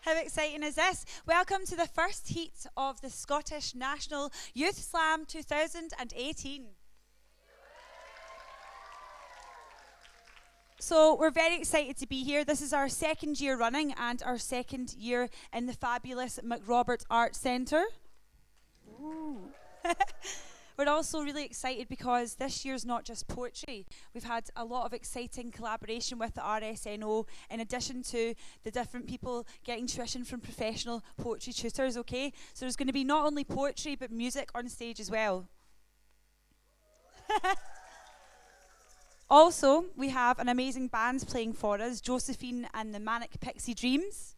How exciting is this? Welcome to the first heat of the Scottish National Youth Slam 2018. So we're very excited to be here. This is our second year running and our second year in the fabulous Macrobert Arts Centre. We're also really excited because this year's not just poetry. We've had a lot of exciting collaboration with the RSNO in addition to the different people getting tuition from professional poetry tutors, okay? So there's going to be not only poetry but music on stage as well. Also, we have an amazing band playing for us, Josephine and the Manic Pixie Dreams.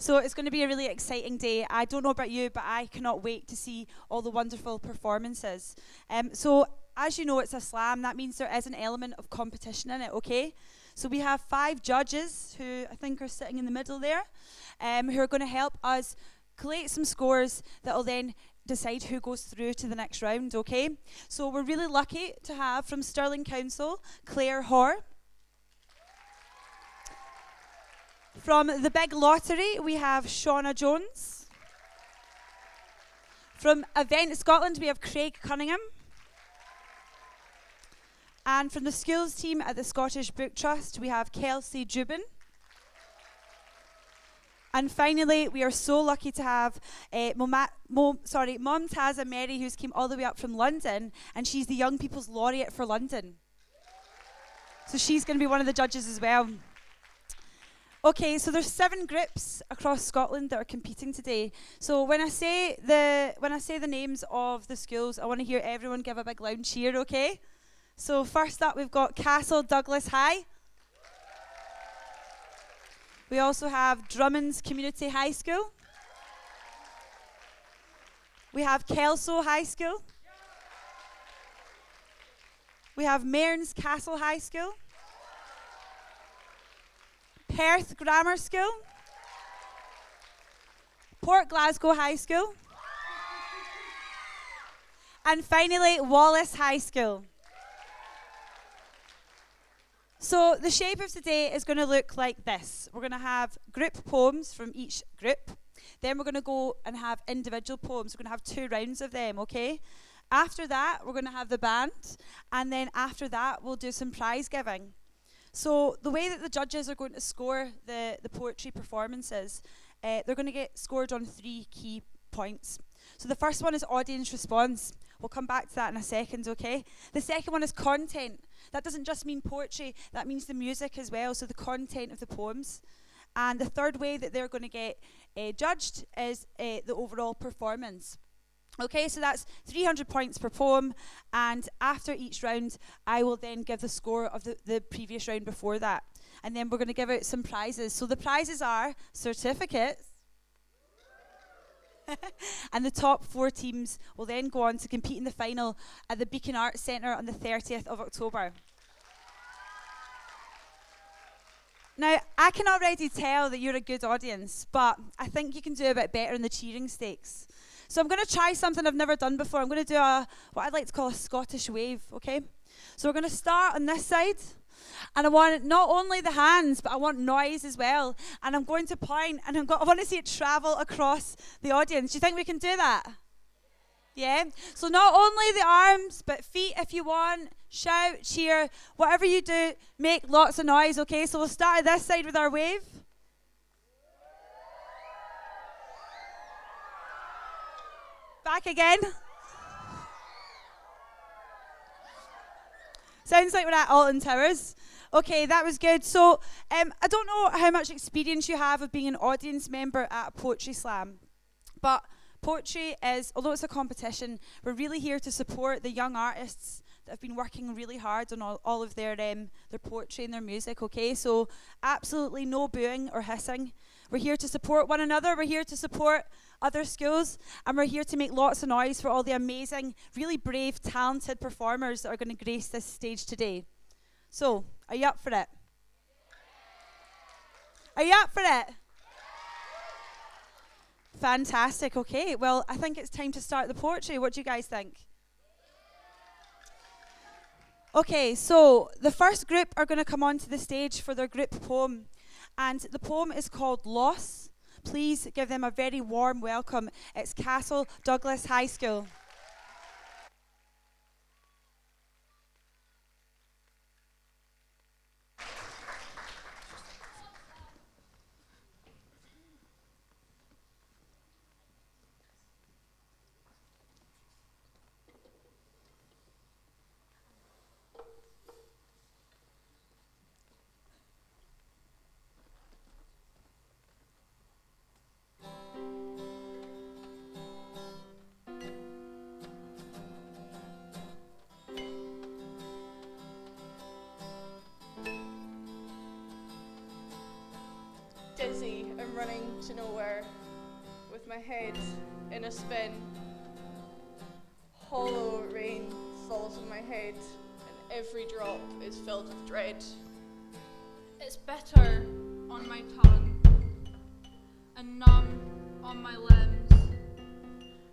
So it's going to be a really exciting day. I don't know about you, but I cannot wait to see all the wonderful performances. So as you know, it's a slam. That means there is an element of competition in it, okay? So we have 5 judges who I think are sitting in the middle there, who are going to help us collate some scores that will then decide who goes through to the next round, okay? So we're really lucky to have from Stirling Council, Claire Hoare. From the Big Lottery, we have Shauna Jones. From Event Scotland, we have Craig Cunningham. And from the schools team at the Scottish Book Trust, we have Kelsey Jubin. And finally, we are so lucky to have Mumtaza Mary, who's came all the way up from London, and she's the Young People's Laureate for London. So she's going to be one of the judges as well. Okay, so there's 7 groups across Scotland that are competing today. So when I say the names of the schools, I want to hear everyone give a big loud cheer, okay? So first up, we've got Castle Douglas High. We also have Drummond's Community High School. We have Kelso High School. We have Mearns Castle High School. Perth Grammar School, Port Glasgow High School, and finally Wallace High School. So the shape of today is going to look like this. We're going to have group poems from each group. Then we're going to go and have individual poems. We're going to have 2 rounds of them, okay? After that, we're going to have the band, and then after that, we'll do some prize giving. So the way that the judges are going to score the poetry performances, they're going to get scored on 3 key points. So the first one is audience response. We'll come back to that in a second, okay? The second one is content. That doesn't just mean poetry, that means the music as well, so the content of the poems. And the third way that they're going to get judged is the overall performance. Okay, so that's 300 points per poem, and after each round, I will then give the score of the previous round before that. And then we're going to give out some prizes. So the prizes are certificates, and the top 4 teams will then go on to compete in the final at the Beacon Arts Centre on the 30th of October. Now, I can already tell that you're a good audience, but I think you can do a bit better in the cheering stakes. So I'm going to try something I've never done before. I'm going to do what I'd like to call a Scottish wave, okay? So we're going to start on this side. And I want not only the hands, but I want noise as well. And I'm going to point, and I want to see it travel across the audience. Do you think we can do that? Yeah? So not only the arms, but feet if you want. Shout, cheer, whatever you do, make lots of noise, okay? So we'll start at this side with our wave. Back again. Sounds like we're at Alton Towers. Okay, that was good. So I don't know how much experience you have of being an audience member at a poetry slam, but poetry is, although it's a competition, we're really here to support the young artists that have been working really hard on all of their poetry and their music, okay? So absolutely no booing or hissing. We're here to support one another. We're here to support other schools, and we're here to make lots of noise for all the amazing, really brave, talented performers that are going to grace this stage today. So, are you up for it? Are you up for it? Fantastic, okay. Well, I think it's time to start the poetry. What do you guys think? Okay, so the first group are going to come onto the stage for their group poem. And the poem is called Loss. Please give them a very warm welcome. It's Castle Douglas High School. Dizzy and running to nowhere, with my head in a spin. Hollow rain falls on my head, and every drop is filled with dread. It's bitter on my tongue and numb on my limbs,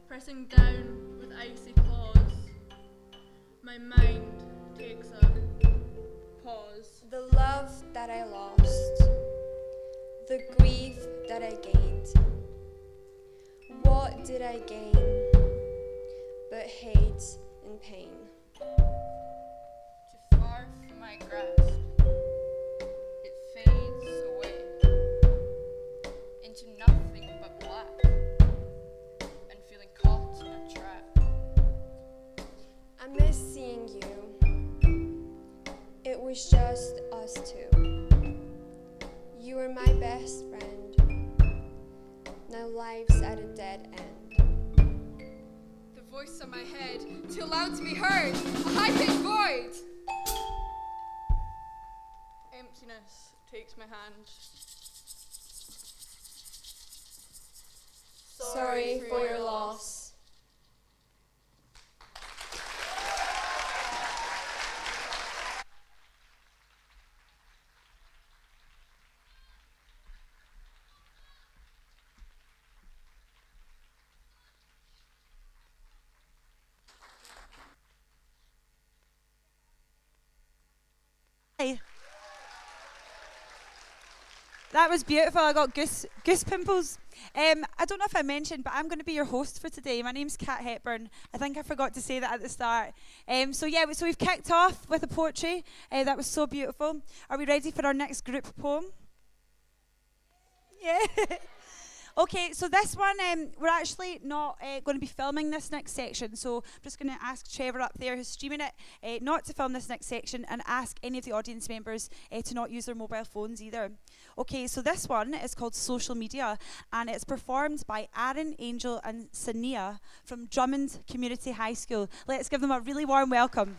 pressing down with icy claws. My mind takes a pause. The love that I lost, the grief that I gained. What did I gain but hate and pain? Too far from my grasp, it fades away into nothing but black, and feeling caught in a trap. I miss seeing you. It was just us two. You were my best friend. Now life's at a dead end. The voice in my head, too loud to be heard, a high-pitched void. Emptiness takes my hand. Sorry for your loss. Hi. That was beautiful. I got goose pimples. I don't know if I mentioned, but I'm going to be your host for today. My name's Kat Hepburn. I think I forgot to say that at the start. So we've kicked off with a poetry. That was so beautiful. Are we ready for our next group poem? Yeah. Okay, so this one, we're actually not going to be filming this next section, so I'm just going to ask Trevor up there who's streaming it not to film this next section, and ask any of the audience members to not use their mobile phones either. Okay, so this one is called Social Media, and it's performed by Aaron, Angel and Sania from Drummond Community High School. Let's give them a really warm welcome.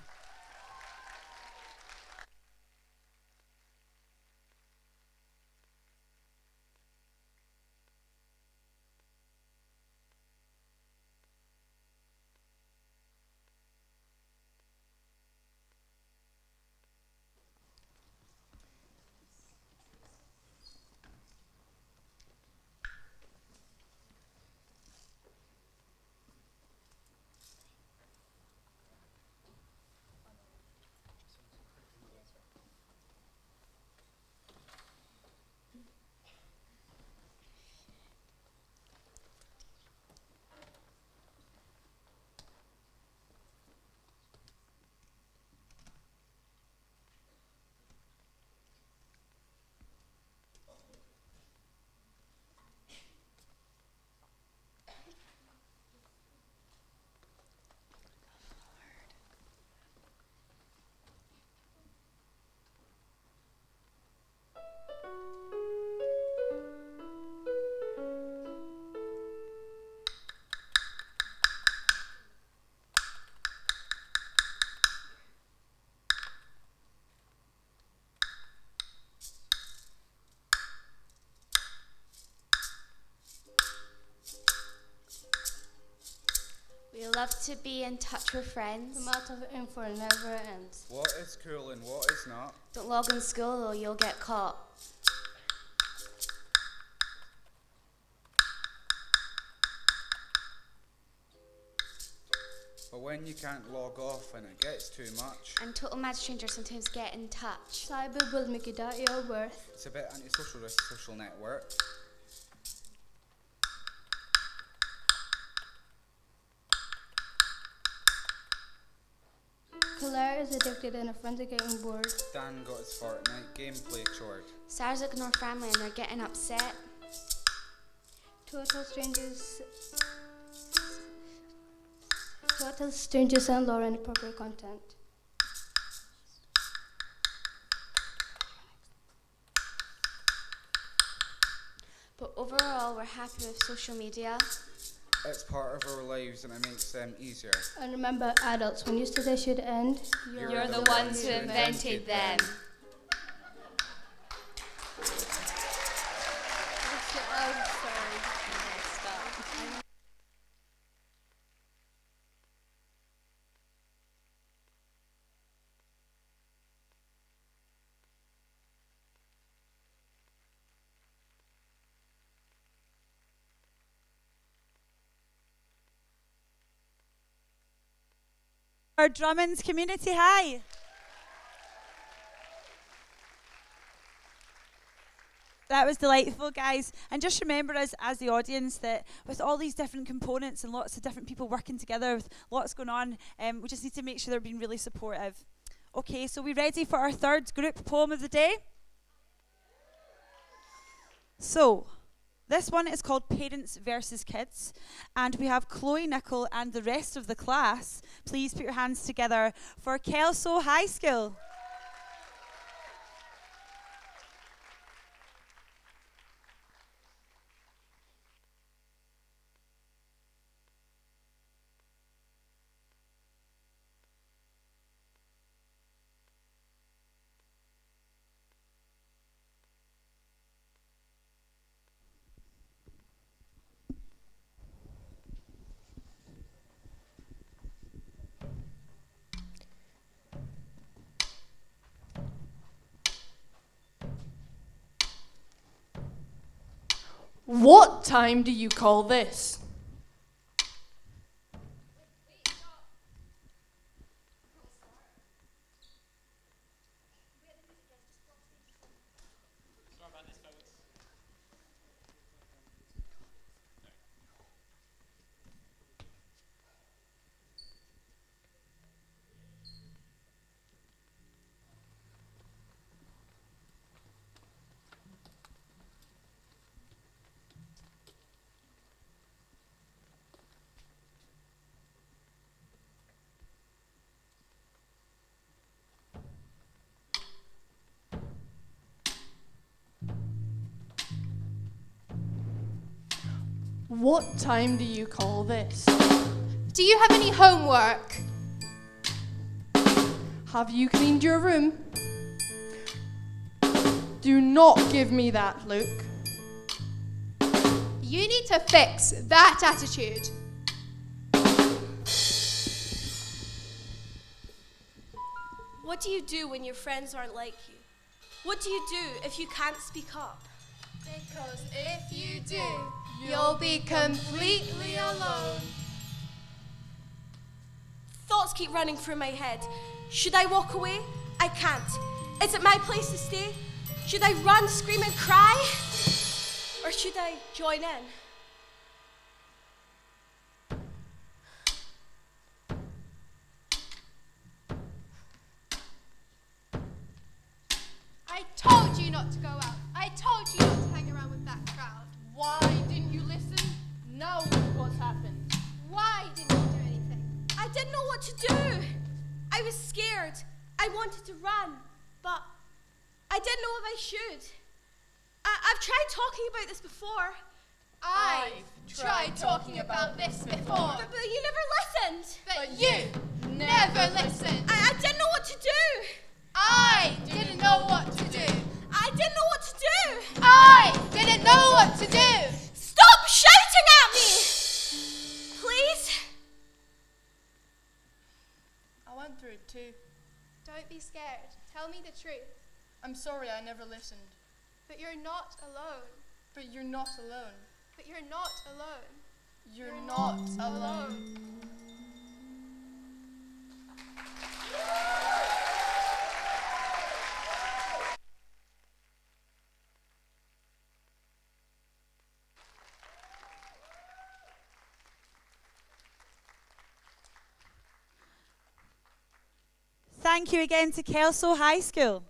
We love to be in touch with friends. The amount of info never ends. What is cool and what is not? Don't log in school or you'll get caught. But when you can't log off and it gets too much. And total mad strangers sometimes get in touch. Cyberbullying make you doubt your worth. It's a bit antisocial, this social network. Claire is addicted and her friends are getting bored. Dan got his Fortnite gameplay chord. Sarah's ignore family and they're getting upset. Total strangers send Laura inappropriate content. But overall, we're happy with social media. It's part of our lives and it makes them easier. And remember, adults, when your studies should end, You're the ones who invented them. Our Drummond's Community High. That was delightful, guys. And just remember us as the audience that with all these different components and lots of different people working together with lots going on, we just need to make sure they're being really supportive. Okay, so we ready for our third group poem of the day? So, this one is called Parents versus Kids, and we have Chloe Nichol and the rest of the class. Please put your hands together for Kelso High School. What time do you call this? What time do you call this? Do you have any homework? Have you cleaned your room? Do not give me that look. You need to fix that attitude. What do you do when your friends aren't like you? What do you do if you can't speak up? Because if you do, you'll be completely alone. Thoughts keep running through my head. Should I walk away? I can't. Is it my place to stay? Should I run, scream and cry? Or should I join in? I told you not to go out. I told you not to hang around with that crowd. Why didn't you listen? Now what's happened? Why didn't you do anything? I didn't know what to do. I was scared. I wanted to run, but I didn't know if I should. I've tried talking about this before. I've tried talking about this before. But you never listened. But you never listened. I didn't know what to do. I didn't know what to do. I didn't know what to do. I didn't know what to do. Stop shouting at me! Please? I went through it too. Don't be scared. Tell me the truth. I'm sorry I never listened. But you're not alone. But you're not alone. But you're not alone. You're not alone. Thank you again to Kelso High School.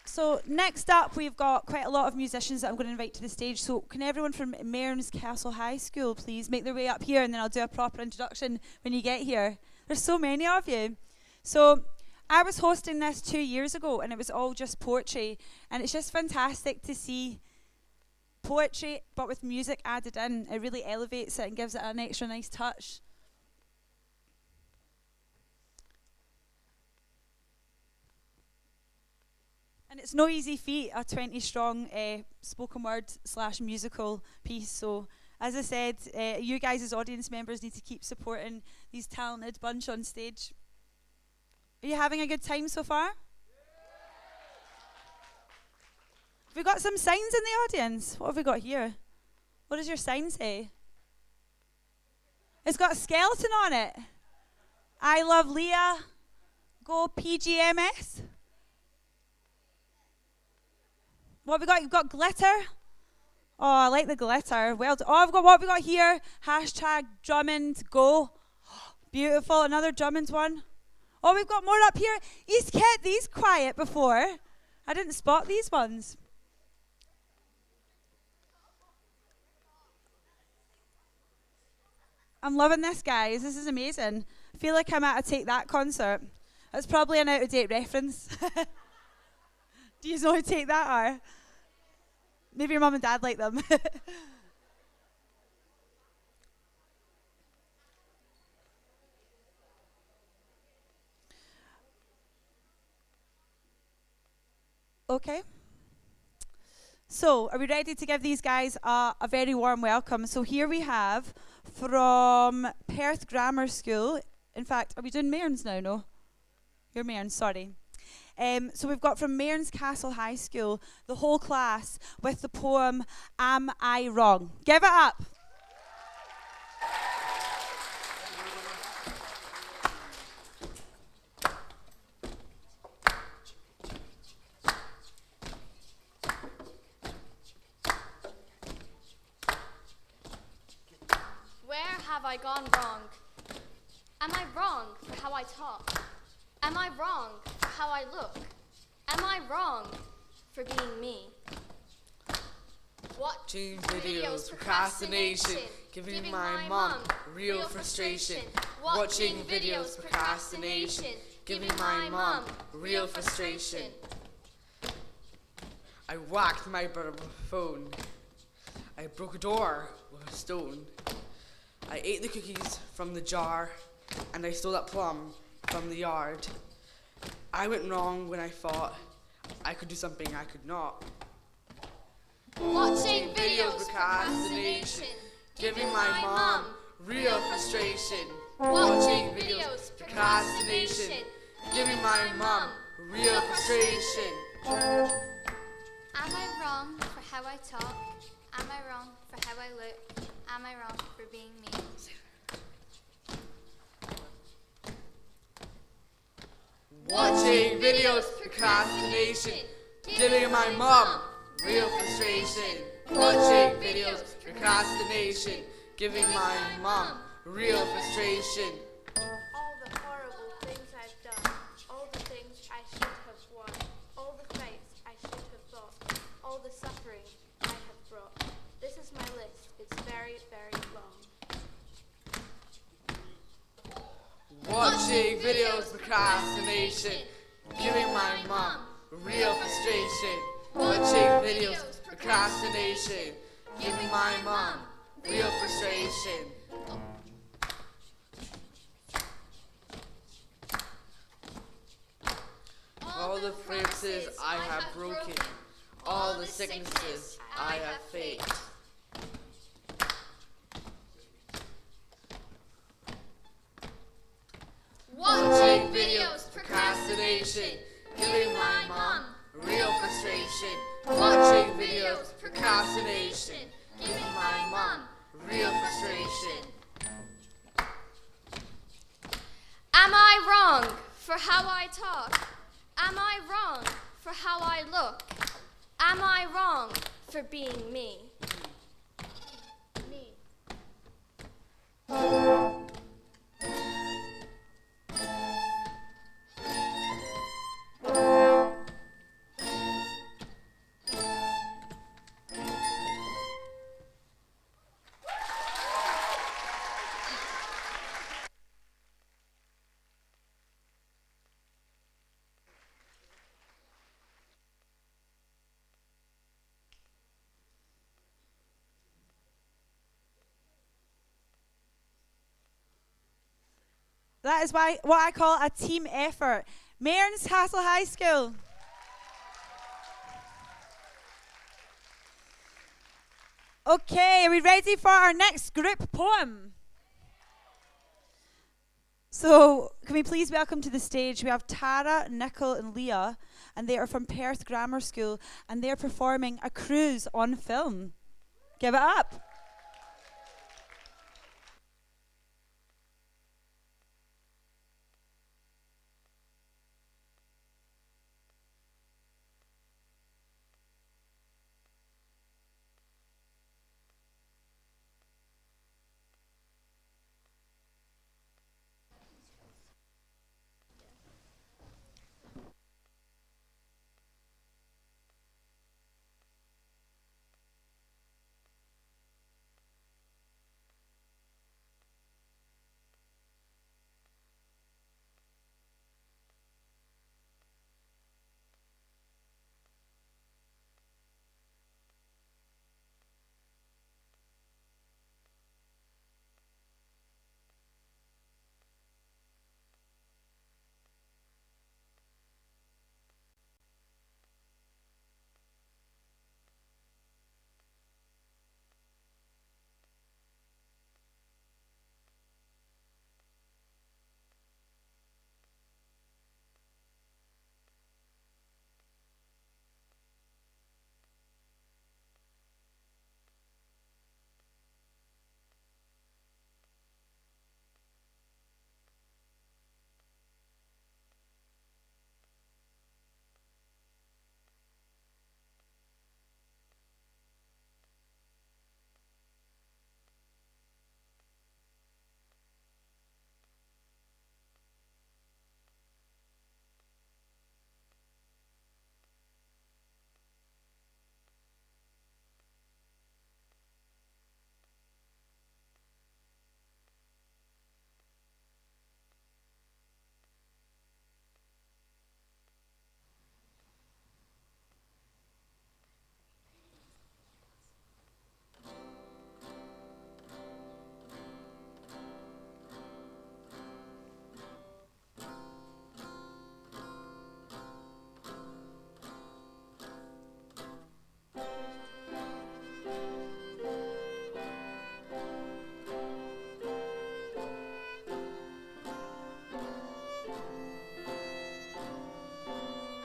So next up, we've got quite a lot of musicians that I'm going to invite to the stage. So can everyone from Mearns Castle High School please make their way up here, and then I'll do a proper introduction when you get here. There's so many of you. So I was hosting this 2 years ago, and it was all just poetry. And it's just fantastic to see poetry, but with music added in. It really elevates it and gives it an extra nice touch. And it's no easy feat, a 20-strong spoken word / musical piece. So, as I said, you guys as audience members need to keep supporting these talented bunch on stage. Are you having a good time so far? Have we got some signs in the audience? What have we got here? What does your sign say? It's got a skeleton on it. I love Leah. Go PGMS. What have we got? You've got glitter. Oh, I like the glitter. Well, what have we got here? Hashtag Drummond go. Beautiful. Another Drummond one. Oh, we've got more up here. He's kept these quiet before. I didn't spot these ones. I'm loving this, guys. This is amazing. I feel like I'm at a Take That concert. That's probably an out-of-date reference. Do you know who Take That are? Maybe your mum and dad like them. Okay. So, are we ready to give these guys a very warm welcome? So here we have from Perth Grammar School. In fact, are we doing Mearns now? No? You're Mearns, sorry. So we've got from Mearns Castle High School, the whole class, with the poem, Am I Wrong? Give it up. Where have I gone wrong? Am I wrong for how I talk? Am I wrong for how I look? Am I wrong for being me? Watching videos, procrastination, giving my mom real frustration. Watching videos, procrastination, giving my mom real frustration. I whacked my brother with a phone. I broke a door with a stone. I ate the cookies from the jar, and I stole that plum from the yard. I went wrong when I thought I could do something I could not. Watching videos, procrastination, giving my mom real frustration. Watching videos, Procrastination, giving my mom real frustration. Am I wrong for how I talk? Am I wrong for how I look? Am I wrong for being me? Watching videos, procrastination, giving my mom real frustration. Watching videos, procrastination, giving my mom real frustration. All the horrible things I've done, all the things I should have won, all the fights I should have fought, all the suffering I have brought. This is my list. It's very, very long. Watching videos, procrastination, giving my mom real frustration. Watching videos, procrastination, giving my mom real frustration. All the promises I have broken, all the sicknesses I have faked. Watching videos, procrastination, giving my mom real frustration. Watching videos, procrastination, giving my mom real frustration. how I talk? Am I wrong for how I look? Am I wrong for being me? Me. That is why what I call a team effort. Mearns Castle High School. Okay, are we ready for our next group poem? So, can we please welcome to the stage, we have Tara, Nicole and Leah, and they are from Perth Grammar School, and they're performing A Cruise on Film. Give it up.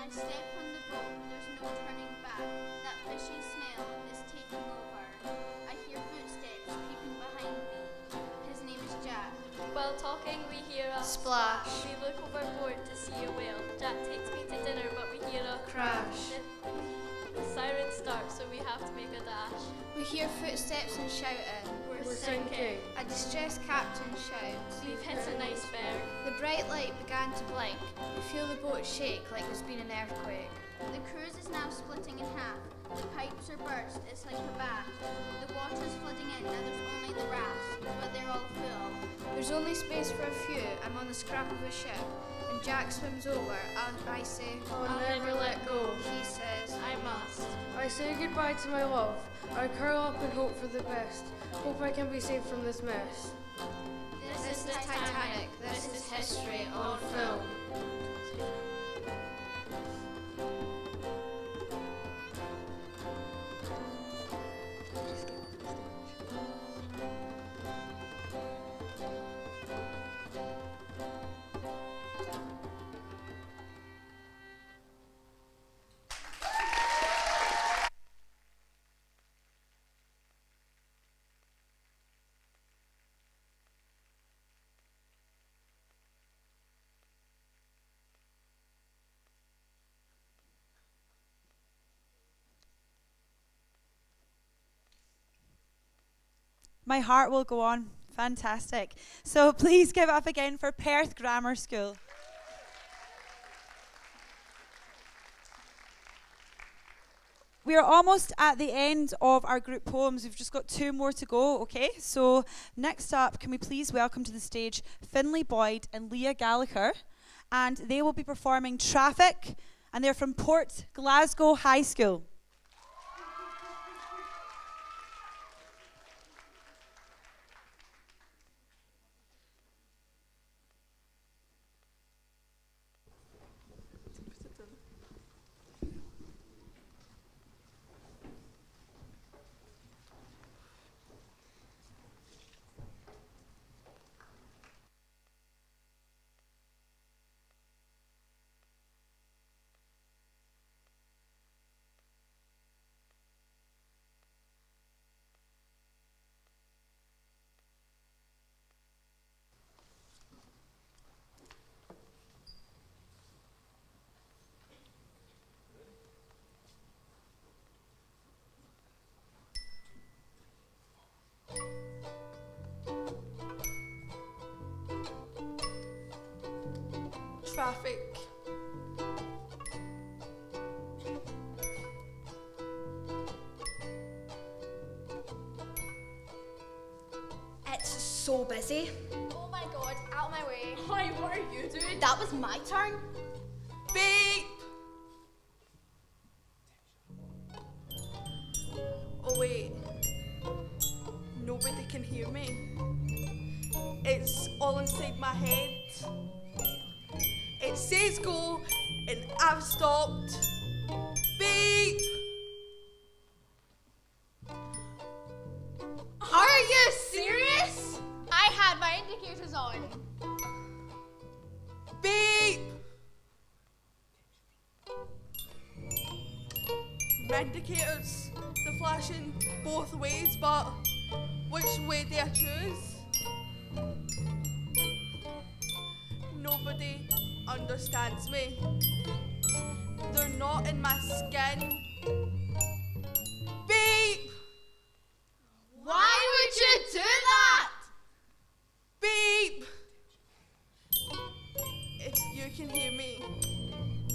I step on the boat, there's no turning back. That fishy smell is taking over. I hear footsteps creeping behind me. His name is Jack. While talking, we hear a Splash. We look overboard to see a whale. Jack takes me to dinner, but we hear a Crash. The siren starts, so we have to make a dash. We hear footsteps and shouting. We're sinking. A distressed captain shouts. We've hit an iceberg. The bright light began to blink. We feel the boat shake like there's been an earthquake. The cruise is now splitting in half. The pipes are burst, it's like a bath. The water's flooding in, now there's only the rafts, but they're all full. There's only space for a few. I'm on the scrap of a ship. And Jack swims over. I say, I'll never let go. He says, I must. I say goodbye to my love. I curl up and hope for the best. Hope I can be saved from this mess. This is Titanic. This is history on film. My heart will go on. Fantastic. So please give it up again for Perth Grammar School. We are almost at the end of our group poems. We've just got 2 more to go, okay? So next up, can we please welcome to the stage Finlay Boyd and Leah Gallagher? And they will be performing Traffic, and they're from Port Glasgow High School. Traffic. It's so busy. Oh my god, out of my way. Hi, what are you doing? That was my turn. Beep! Oh wait, nobody can hear me. It's all inside my head. It says go, and I've stopped. Beep! Are you serious? I had my indicators on. Beep! My indicators, they're flashing both ways, but which way do I choose? Nobody understands me. They're not in my skin. Beep! Why would you do that? Beep! If you can hear me,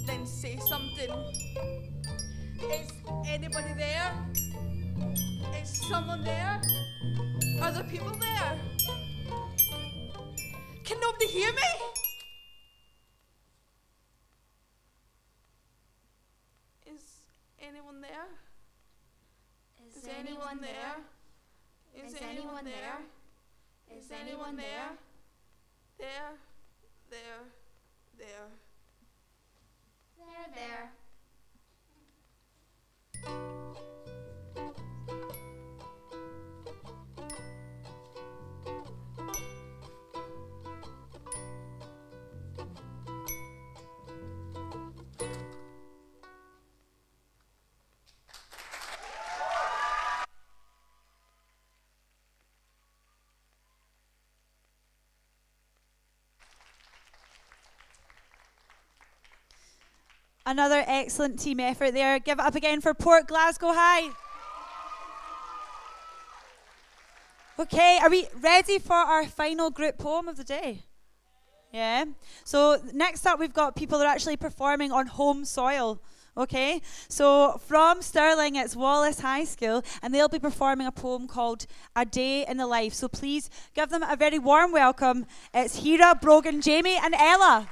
then say something. Is anybody there? Is someone there? Are there people there? Can nobody hear me? Is anyone there? Is anyone there? Is anyone there? Is anyone there? There, there, there. There. Another excellent team effort there. Give it up again for Port Glasgow High. Okay, are we ready for our final group poem of the day? Yeah. So next up, we've got people that are actually performing on home soil. Okay, so from Stirling, it's Wallace High School, and they'll be performing a poem called A Day in the Life. So please give them a very warm welcome. It's Hira, Brogan, Jamie, and Ella.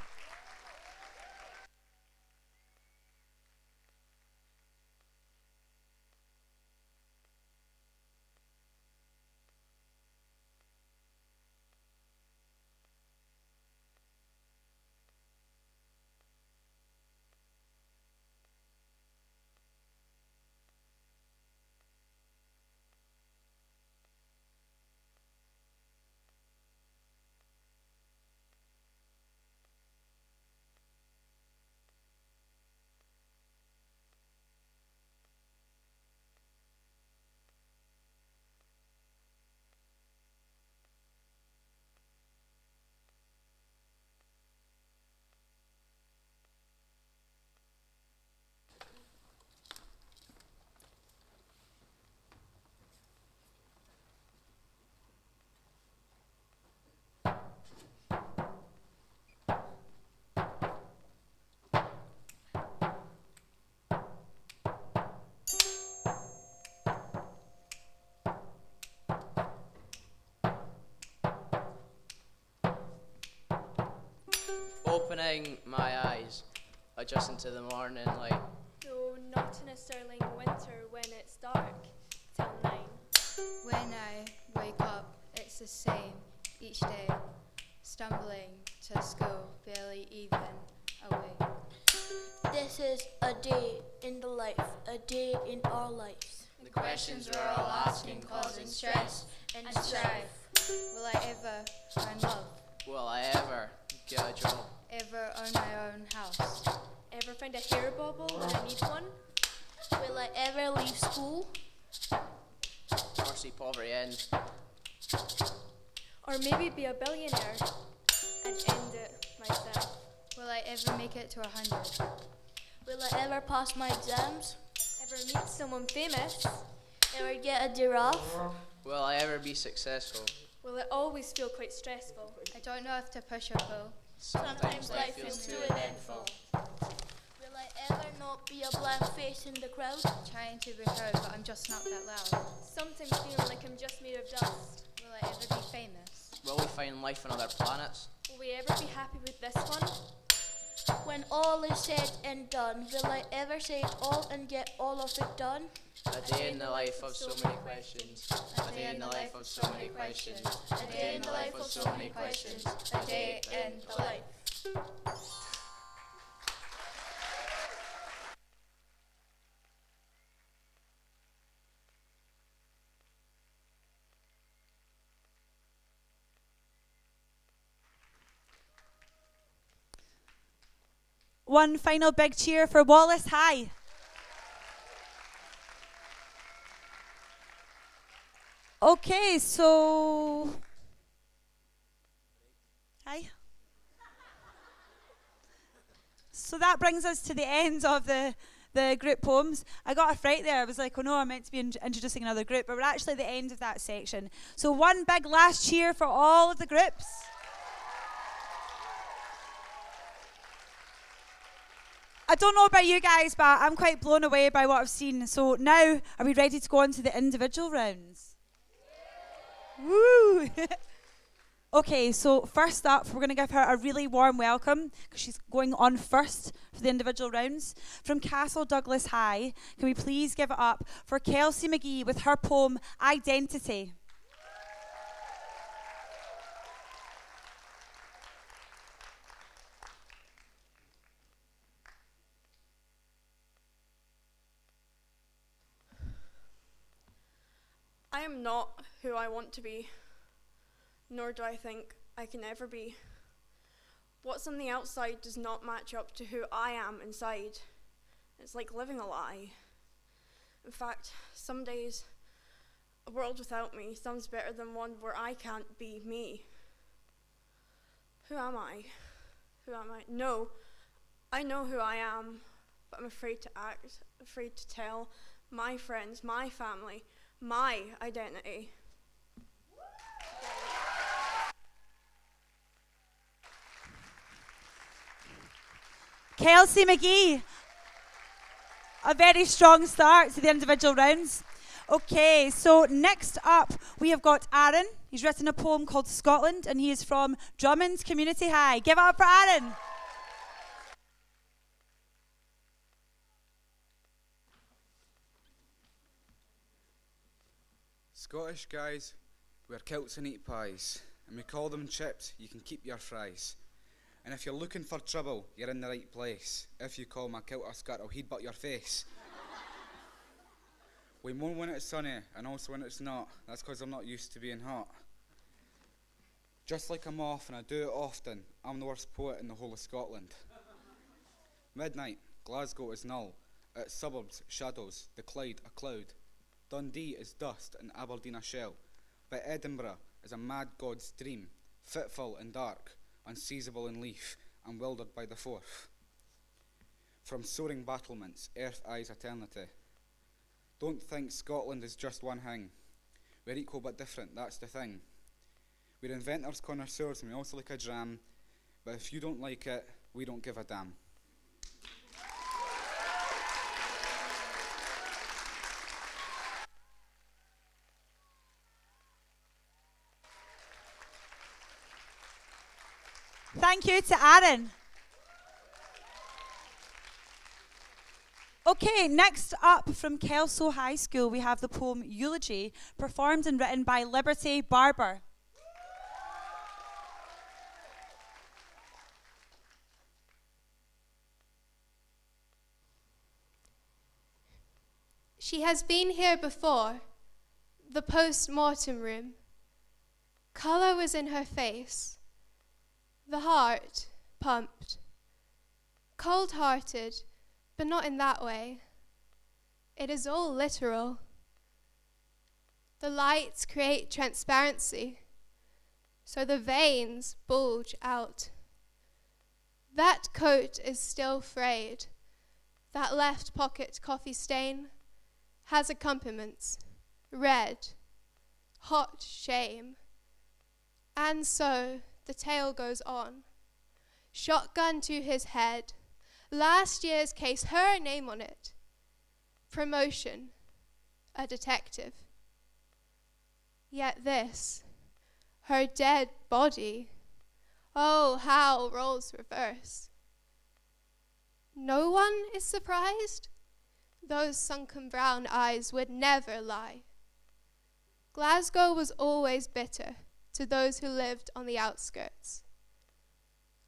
opening my eyes, adjusting to the morning light. No, not in a Stirling winter when it's dark till 9. When I wake up, it's the same each day, stumbling to school, barely even awake. This is a day in the life, a day in our lives. The questions we're all asking causing stress and strife. Will I ever find love? Will I ever get a job? Ever own my own house? Ever find a hair bobble when I need one? Will I ever leave school? Or see poverty end? Or maybe be a billionaire and end it myself? Will I ever make it to 100? Will I ever pass my exams? Ever meet someone famous? Ever get a giraffe? Will I ever be successful? Will it always feel quite stressful? I don't know if to push or pull. Sometimes life is too eventful. Will I ever not be a blank face in the crowd? Trying to be heard, but I'm just not that loud. Sometimes feeling like I'm just made of dust. Will I ever be famous? Will we find life on other planets? Will we ever be happy with this one? When all is said and done, will I ever say it all and get all of it done? A day in the life of so many questions. A day in the life of so many questions. A day in the life of so many questions. A day in the life. One final big cheer for Wallace High. Okay, so hi. So that brings us to the end of the group poems. I got a fright there. I was like, oh no, I'm meant to be introducing another group, but we're actually at the end of that section. So one big last cheer for all of the groups. I don't know about you guys, but I'm quite blown away by what I've seen. So now, are we ready to go on to the individual rounds? Woo! Okay, so first up, we're going to give her a really warm welcome because she's going on first for the individual rounds. From Castle Douglas High, can we please give it up for Kelsey McGee with her poem, Identity. I am not who I want to be, nor do I think I can ever be. What's on the outside does not match up to who I am inside. It's like living a lie. In fact, some days, a world without me sounds better than one where I can't be me. Who am I? Who am I? No, I know who I am, but I'm afraid to act, afraid to tell my friends, my family, my identity. Kelsey McGee. A very strong start to the individual rounds. Okay, so next up we have got Aaron. He's written a poem called Scotland and he is from Drummond Community High. Give it up for Aaron. Scottish guys wear kilts and eat pies, and we call them chips, you can keep your fries. And if you're looking for trouble, you're in the right place. If you call my kilt a skirt, I'll heed but your face. We moan when it's sunny, and also when it's not. That's because I'm not used to being hot. Just like a moth, and I do it often, I'm the worst poet in the whole of Scotland. Midnight, Glasgow is null. Its suburbs, shadows, the Clyde, a cloud. Dundee is dust and Aberdeen a shell, but Edinburgh is a mad god's dream, fitful and dark, unseizable in leaf, and wildered by the fourth. From soaring battlements, earth eyes eternity. Don't think Scotland is just one thing. We're equal but different, that's the thing. We're inventors, connoisseurs, and we also like a dram, but if you don't like it, we don't give a damn. Thank you to Aaron. Okay, next up from Kelso High School, we have the poem Eulogy, performed and written by Liberty Barber. She has been here before, the post-mortem room. Colour was in her face. The heart pumped. Cold-hearted, but not in that way. It is all literal. The lights create transparency, so the veins bulge out. That coat is still frayed. That left pocket coffee stain has accompaniments, red, hot shame. And so the tale goes on. Shotgun to his head, last year's case, her name on it. Promotion, a detective. Yet this, her dead body, oh, how roles reverse. No one is surprised? Those sunken brown eyes would never lie. Glasgow was always bitter to those who lived on the outskirts.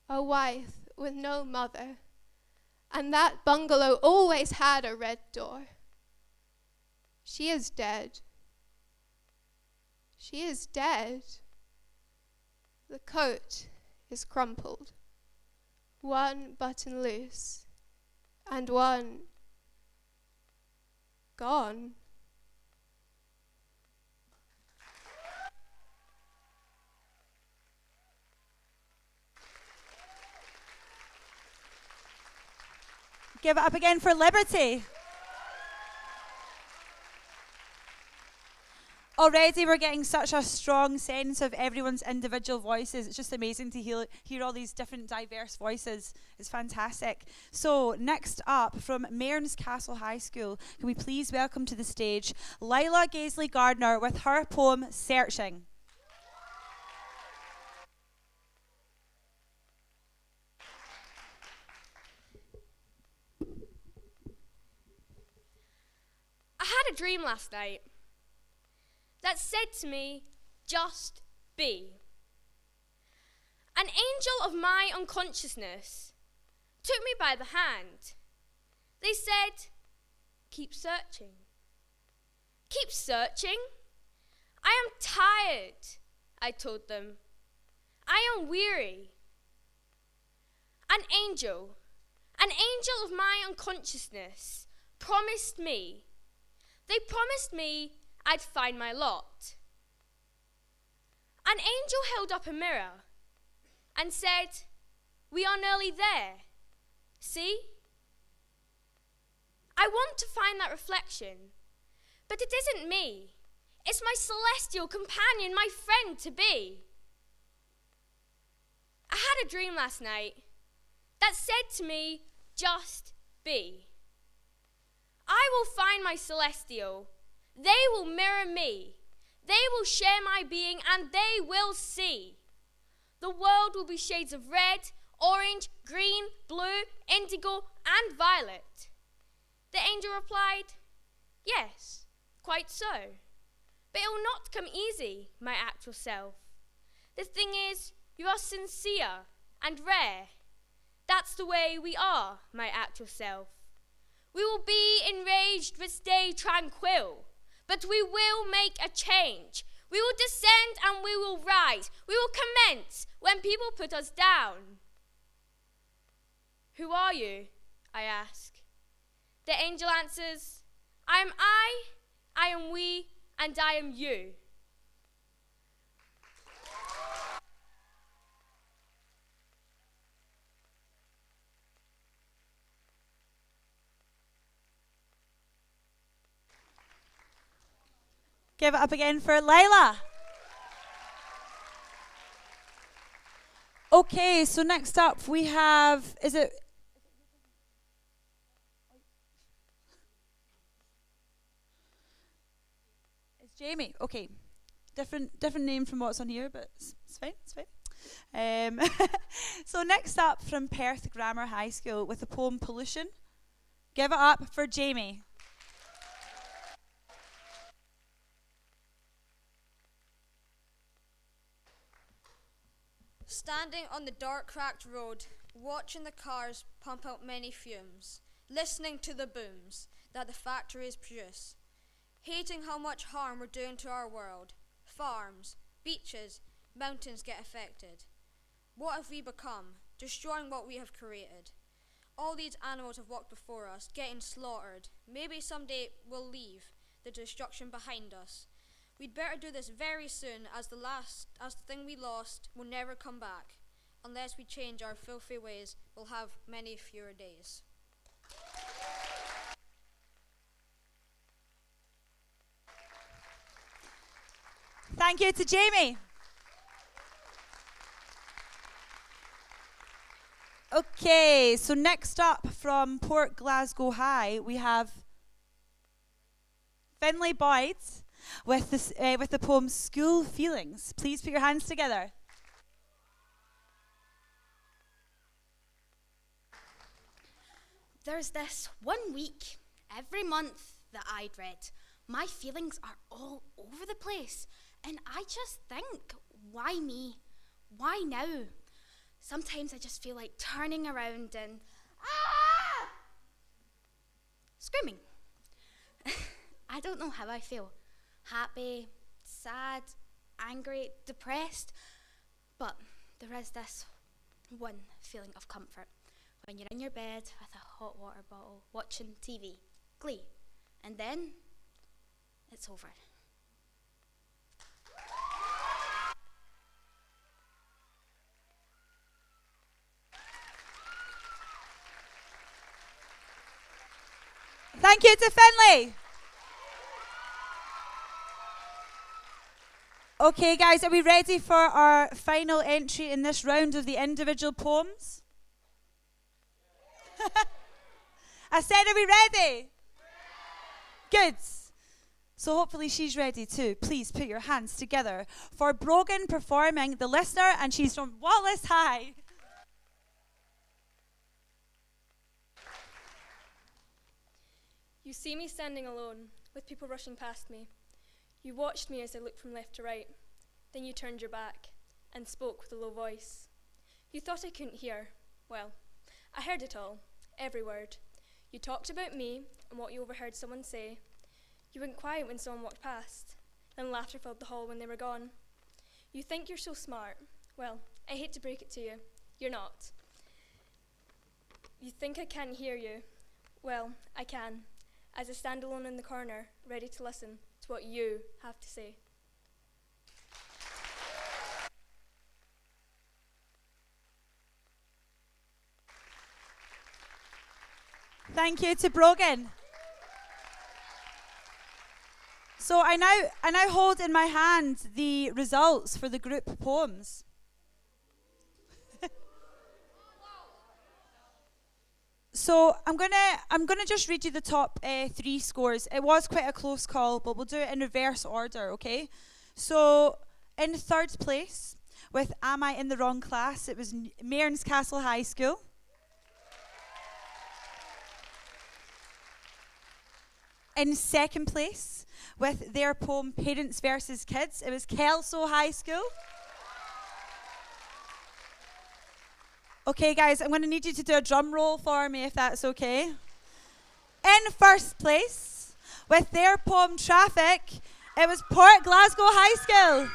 A wife with no mother, and that bungalow always had a red door. She is dead. She is dead. The coat is crumpled, one button loose, and one gone. Give it up again for Liberty. Already we're getting such a strong sense of everyone's individual voices. It's just amazing to hear all these different diverse voices. It's fantastic. So next up from Mearns Castle High School, can we please welcome to the stage Lila Gaisley Gardner with her poem Searching. I had a dream last night that said to me, just be. An angel of my unconsciousness took me by the hand. They said, keep searching. Keep searching? I am tired, I told them. I am weary. An angel of my unconsciousness promised me. They promised me I'd find my lot. An angel held up a mirror and said, we are nearly there. See? I want to find that reflection, but it isn't me. It's my celestial companion, my friend to be. I had a dream last night that said to me, just be. I will find my celestial. They will mirror me. They will share my being and they will see. The world will be shades of red, orange, green, blue, indigo, and violet. The angel replied, yes, quite so. But it will not come easy, my actual self. The thing is, you are sincere and rare. That's the way we are, my actual self. We will be enraged but stay tranquil. But we will make a change. We will descend and we will rise. We will commence when people put us down. Who are you? I ask. The angel answers, I am we, and I am you. Give it up again for Lila. Okay, so next up we have, it's Jamie. Okay, different name from what's on here, but it's fine, it's fine. So next up from Perth Grammar High School with the poem Pollution, Give it up for Jamie. Standing on the dark, cracked road, watching the cars pump out many fumes, listening to the booms that the factories produce, hating how much harm we're doing to our world. Farms, beaches, mountains get affected. What have we become, destroying what we have created? All these animals have walked before us, getting slaughtered. Maybe someday we'll leave the destruction behind us. We'd better do this very soon, as the thing we lost will never come back. Unless we change our filthy ways, we'll have many fewer days. Thank you to Jamie. Okay, so next up from Port Glasgow High, we have Finlay Boyd with the poem School Feelings. Please put your hands together. There's this one week every month that I'd read. My feelings are all over the place, and I just think, why me? Why now? Sometimes I just feel like turning around and screaming. I don't know how I feel. Happy, sad, angry, depressed. But there is this one feeling of comfort when you're in your bed with a hot water bottle watching TV, Glee, and then it's over. Thank you to Finlay. Okay, guys, are we ready for our final entry in this round of the individual poems? I said, are we ready? Good. So hopefully she's ready too. Please put your hands together for Brogan performing The Listener, and she's from Wallace High. You see me standing alone, with people rushing past me. You watched me as I looked from left to right. Then you turned your back and spoke with a low voice. You thought I couldn't hear. Well, I heard it all, every word. You talked about me and what you overheard someone say. You went quiet when someone walked past. Then laughter filled the hall when they were gone. You think you're so smart. Well, I hate to break it to you. You're not. You think I can't hear you. Well, I can, as I stand alone in the corner, ready to listen to what you have to say. Thank you to Brogan. So I now hold in my hand the results for the group poems. So I'm gonna just read you the top 3 scores. It was quite a close call, but we'll do it in reverse order, okay? So in 3rd place, with Am I in the Wrong Class? It was Mearns Castle High School. In 2nd place, with their poem Parents versus Kids, it was Kelso High School. Okay, guys, I'm going to need you to do a drum roll for me, if that's okay. In 1st place, with their poem Traffic, it was Port Glasgow High School.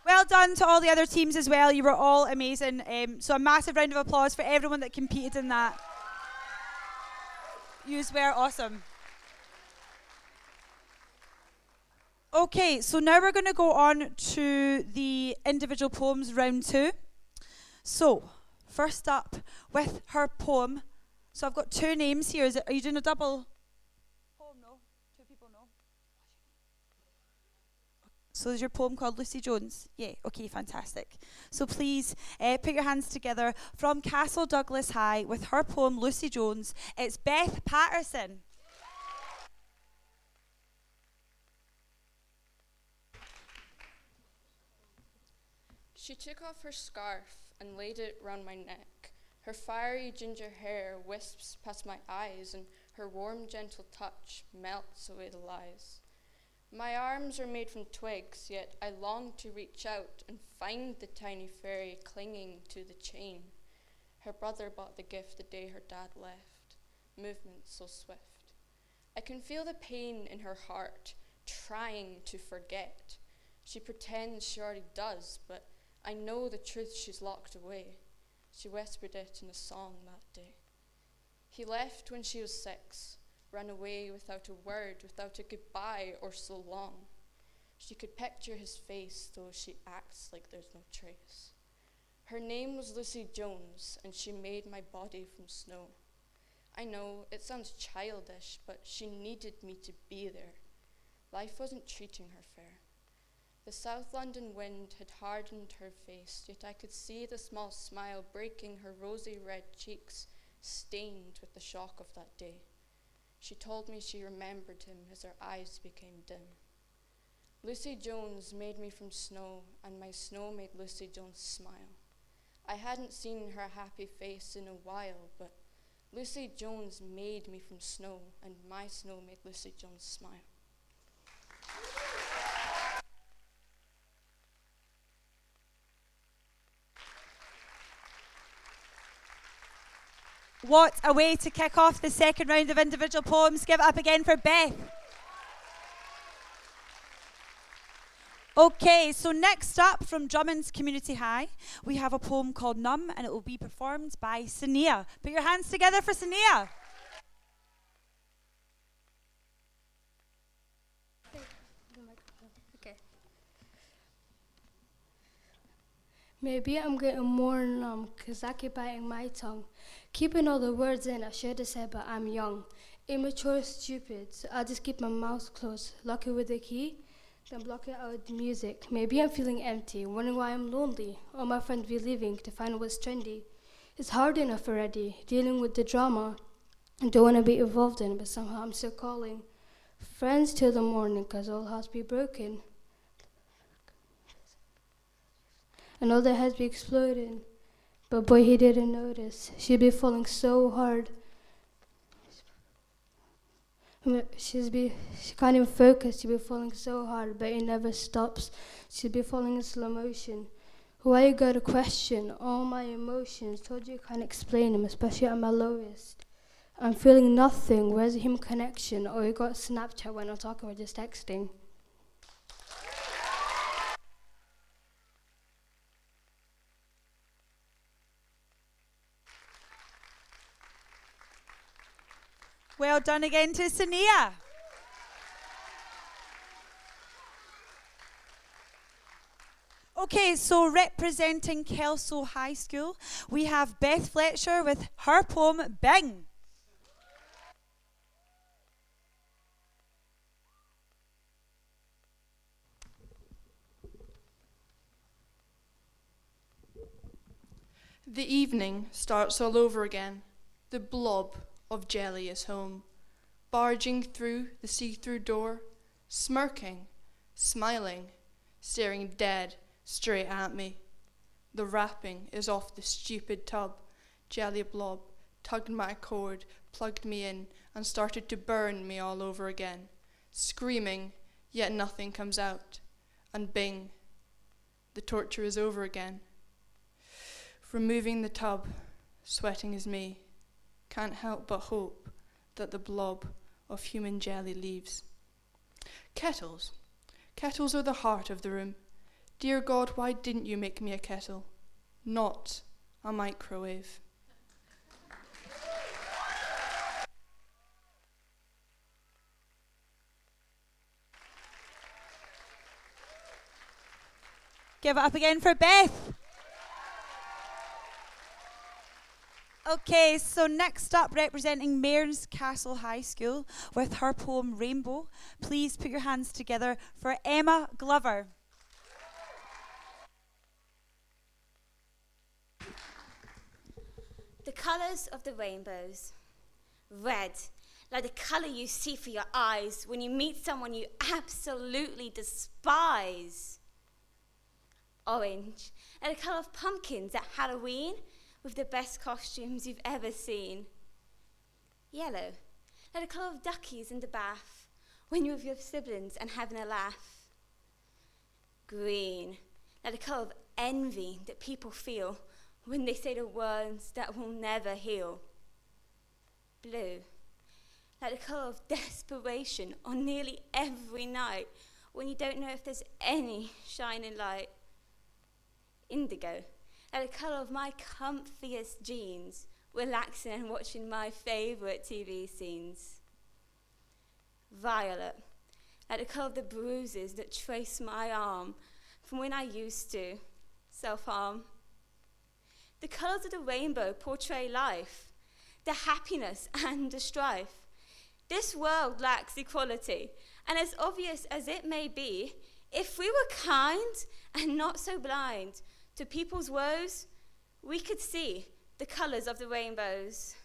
Well done to all the other teams as well. You were all amazing. So a massive round of applause for everyone that competed in that. You were awesome. Okay, so now we're going to go on to the individual poems round 2. So, first up with her poem. So I've got 2 names here. Are you doing a double poem? No? 2 people? No? So is your poem called Lucy Jones? Yeah, okay, fantastic. So please put your hands together from Castle Douglas High with her poem Lucy Jones. It's Beth Patterson. She took off her scarf and laid it round my neck. Her fiery ginger hair wisps past my eyes, and her warm, gentle touch melts away the lies. My arms are made from twigs, yet I long to reach out and find the tiny fairy clinging to the chain. Her brother bought the gift the day her dad left, movement so swift. I can feel the pain in her heart, trying to forget. She pretends she already does, but I know the truth she's locked away. She whispered it in a song that day. He left when she was 6, ran away without a word, without a goodbye or so long. She could picture his face, though she acts like there's no trace. Her name was Lucy Jones, and she made my body from snow. I know, it sounds childish, but she needed me to be there. Life wasn't treating her fair. The South London wind had hardened her face, yet I could see the small smile breaking her rosy red cheeks, stained with the shock of that day. She told me she remembered him as her eyes became dim. Lucy Jones made me from snow, and my snow made Lucy Jones smile. I hadn't seen her happy face in a while, but Lucy Jones made me from snow, and my snow made Lucy Jones smile. What a way to kick off the second round of individual poems. Give it up again for Beth. Okay, so next up from Drummond's Community High, we have a poem called Numb, and it will be performed by Sania. Put your hands together for Sania. Okay. Maybe I'm getting more numb because I keep biting my tongue. Keeping all the words in I should have said, but I'm young. Immature, stupid, so I just keep my mouth closed. Lock it with a key, then block it out with the music. Maybe I'm feeling empty, wondering why I'm lonely. All my friends be leaving to find what's trendy. It's hard enough already, dealing with the drama I don't want to be involved in, but somehow I'm still calling. Friends till the morning, cause all hearts be broken. And all their heads be exploding. But boy, he didn't notice. She'd be falling so hard. She can't even focus. She'd be falling so hard, but it never stops. She'd be falling in slow motion. Why you got a question? All my emotions. Told you can't explain them, especially at my lowest. I'm feeling nothing. Where's the human connection? Or you got Snapchat when I'm talking or just texting? Well done again to Sania. Okay, so representing Kelso High School, we have Beth Fletcher with her poem, Bing. The evening starts all over again. The blob of jelly is home, barging through the see-through door, smirking, smiling, staring dead straight at me. The wrapping is off the stupid tub. Jelly blob tugged my cord, plugged me in, and started to burn me all over again. Screaming, yet nothing comes out. And bing, the torture is over again. Removing the tub, sweating as me, can't help but hope that the blob of human jelly leaves. Kettles. Kettles are the heart of the room. Dear God, why didn't you make me a kettle, not a microwave? Give it up again for Beth. Okay, so next up, representing Mayor's Castle High School with her poem Rainbow, please put your hands together for Emma Glover. The colours of the rainbows. Red, like the colour you see for your eyes when you meet someone you absolutely despise. Orange, like the colour of pumpkins at Halloween with the best costumes you've ever seen. Yellow, like the colour of duckies in the bath when you're with your siblings and having a laugh. Green, like the colour of envy that people feel when they say the words that will never heal. Blue, like the colour of desperation on nearly every night when you don't know if there's any shining light. Indigo, like the colour of my comfiest jeans, relaxing and watching my favourite TV scenes. Violet, like the colour of the bruises that trace my arm from when I used to self-harm. The colours of the rainbow portray life, the happiness and the strife. This world lacks equality, and as obvious as it may be, if we were kind and not so blind to people's woes, we could see the colours of the rainbows.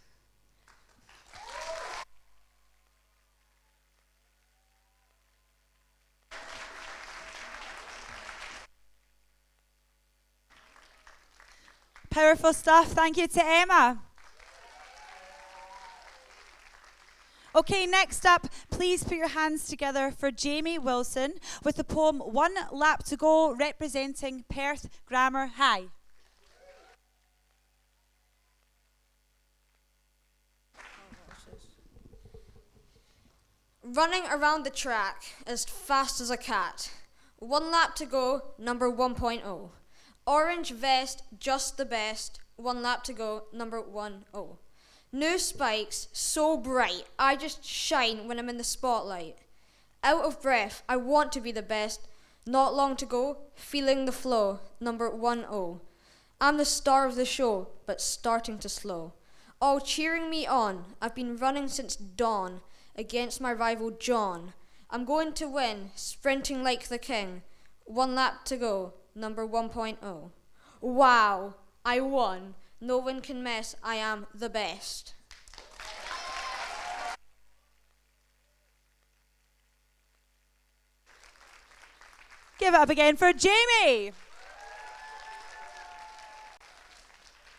Powerful stuff. Thank you to Emma. Okay, next up, please put your hands together for Jamie Wilson with the poem One Lap to Go, representing Perth Grammar High. Running around the track as fast as a cat. 1 lap to go, number 1.0. Orange vest, just the best. 1 lap to go, number 10. New spikes, so bright, I just shine when I'm in the spotlight. Out of breath, I want to be the best. Not long to go, feeling the flow, number 10. I'm the star of the show, but starting to slow. All cheering me on, I've been running since dawn against my rival John. I'm going to win, sprinting like the king. 1 lap to go, number 1.0. Wow, I won. No one can mess, I am the best. Give it up again for Jamie.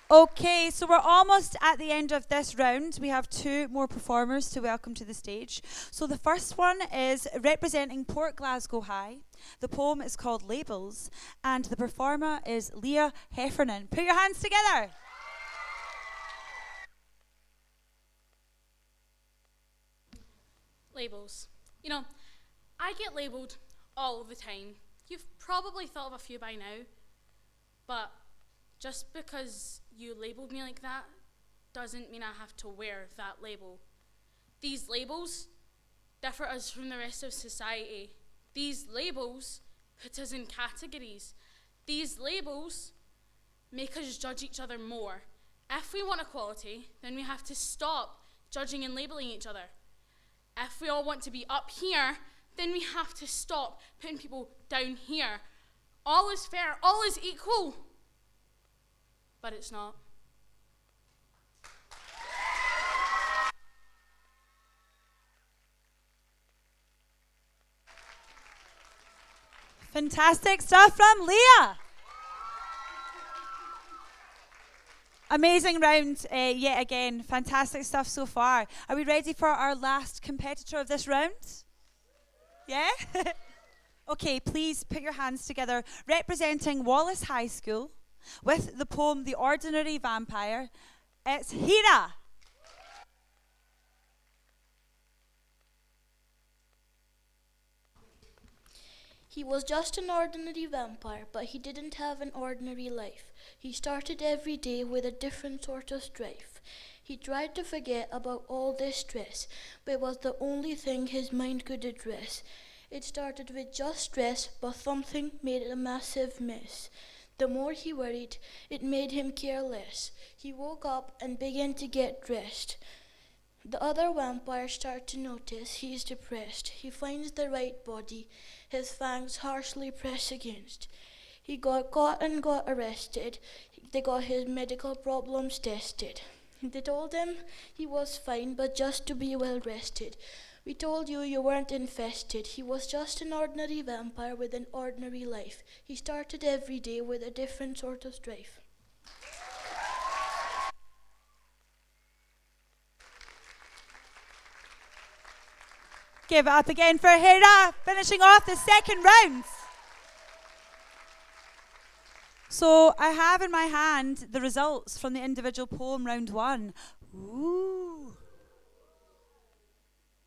Okay, so we're almost at the end of this round. We have 2 more performers to welcome to the stage. So the first one is representing Port Glasgow High. The poem is called Labels, and the performer is Leah Heffernan. Put your hands together. Labels. You know, I get labelled all the time. You've probably thought of a few by now, but just because you labelled me like that doesn't mean I have to wear that label. These labels differ us from the rest of society. These labels put us in categories. These labels make us judge each other more. If we want equality, then we have to stop judging and labelling each other. If we all want to be up here, then we have to stop putting people down here. All is fair, all is equal. But it's not. Fantastic stuff from Leah. Amazing round yet again. Fantastic stuff so far. Are we ready for our last competitor of this round? Yeah? Okay, please put your hands together. Representing Wallace High School with the poem The Ordinary Vampire, it's Hira. He was just an ordinary vampire, but he didn't have an ordinary life. He started every day with a different sort of strife. He tried to forget about all this stress, but it was the only thing his mind could address. It started with just stress, but something made it a massive mess. The more he worried, it made him care less. He woke up and began to get dressed. The other vampires start to notice he's depressed. He finds the right body, his fangs harshly press against. He got caught and got arrested. They got his medical problems tested. They told him he was fine, but just to be well rested. We told you you weren't infested. He was just an ordinary vampire with an ordinary life. He started every day with a different sort of strife. Give it up again for Hera, finishing off the second round. So I have in my hand the results from the individual poem round 1. Ooh.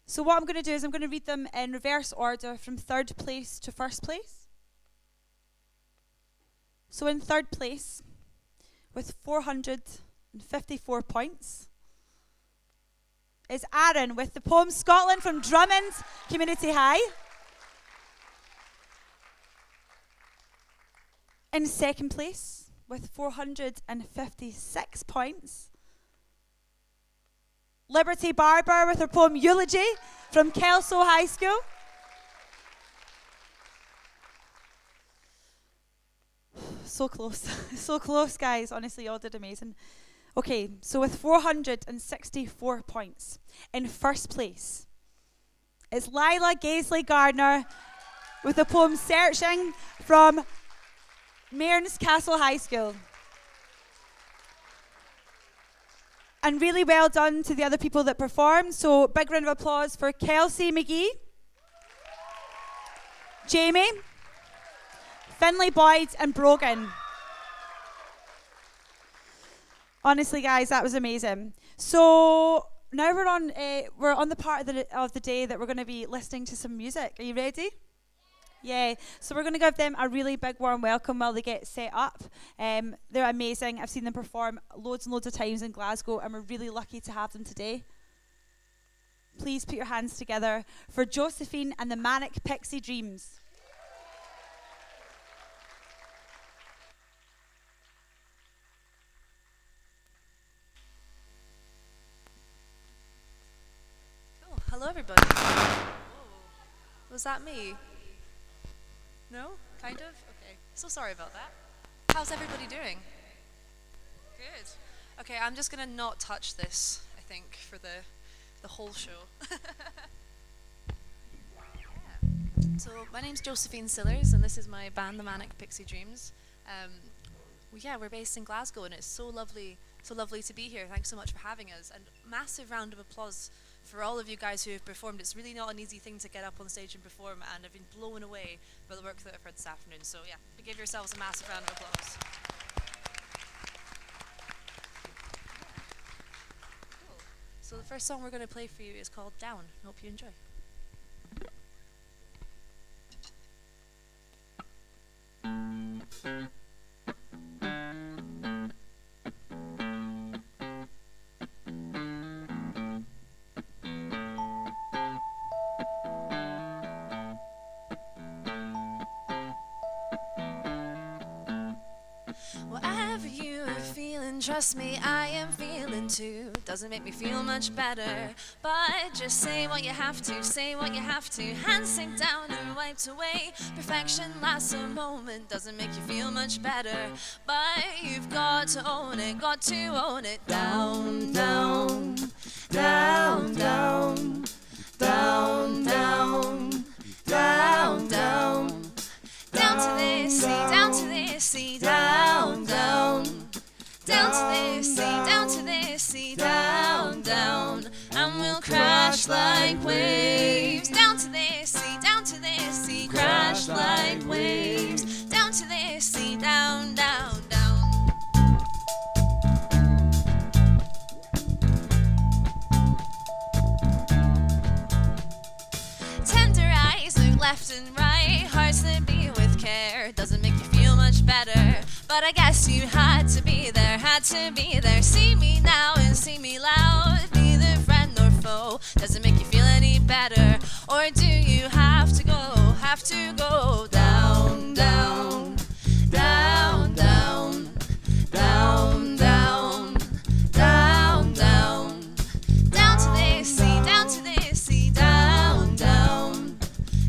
So what I'm going to do is I'm going to read them in reverse order from 3rd place to 1st place. So in 3rd place, with 454 points, is Aaron with the poem Scotland from Drummond Community High. In 2nd place, with 456 points, Liberty Barber with her poem Eulogy from Kelso High School. So close. So close, guys. Honestly, y'all did amazing. Okay, so with 464 points, in 1st place, it's Lila Gaisley Gardner with the poem Searching from Mearns Castle High School. And really well done to the other people that performed. So big round of applause for Kelsey McGee, Jamie, Finlay Boyd and Brogan. Honestly, guys, that was amazing. So now we're on the part of the day that we're going to be listening to some music. Are you ready? Yeah. So we're going to give them a really big warm welcome while they get set up. They're amazing. I've seen them perform loads and loads of times in Glasgow, and we're really lucky to have them today. Please put your hands together for Josephine and the Manic Pixie Dreams. Hello, everybody. Whoa. Was that me? No? Kind of? Okay. So sorry about that. How's everybody doing? Good. Okay, I'm just going to not touch this, I think, for the whole show. Yeah. So, my name's Josephine Sillers, and this is my band, The Manic Pixie Dreams. We're based in Glasgow, and it's so lovely to be here. Thanks so much for having us, and massive round of applause for all of you guys who have performed. It's really not an easy thing to get up on stage and perform, and I've been blown away by the work that I've heard this afternoon. So yeah, give yourselves a massive round of applause. Cool. So the first song we're going to play for you is called Down. Hope you enjoy. Whatever you are feeling, trust me, I am feeling too. Doesn't make me feel much better, but just say what you have to, say what you have to. Hands sink down and wiped away. Perfection lasts a moment, doesn't make you feel much better, but you've got to own it, got to own it. Down, down, down, down, down, down, down, down. Down to this sea, down to this sea, down, down. Down to this sea, down to this sea, down, down. And we'll crash like waves. Down to this sea, down to this sea, crash like waves. Down to this sea, down, down, down. Tender eyes look left and right, hearts that beat with care. Doesn't make you feel much better, but I guess you had to be there, had to be there. See me now and see me loud, neither friend nor foe. Doesn't make you feel any better, or do you have to go down, down, down, down, down, down, down, down, down to this sea, down to this sea, down, down,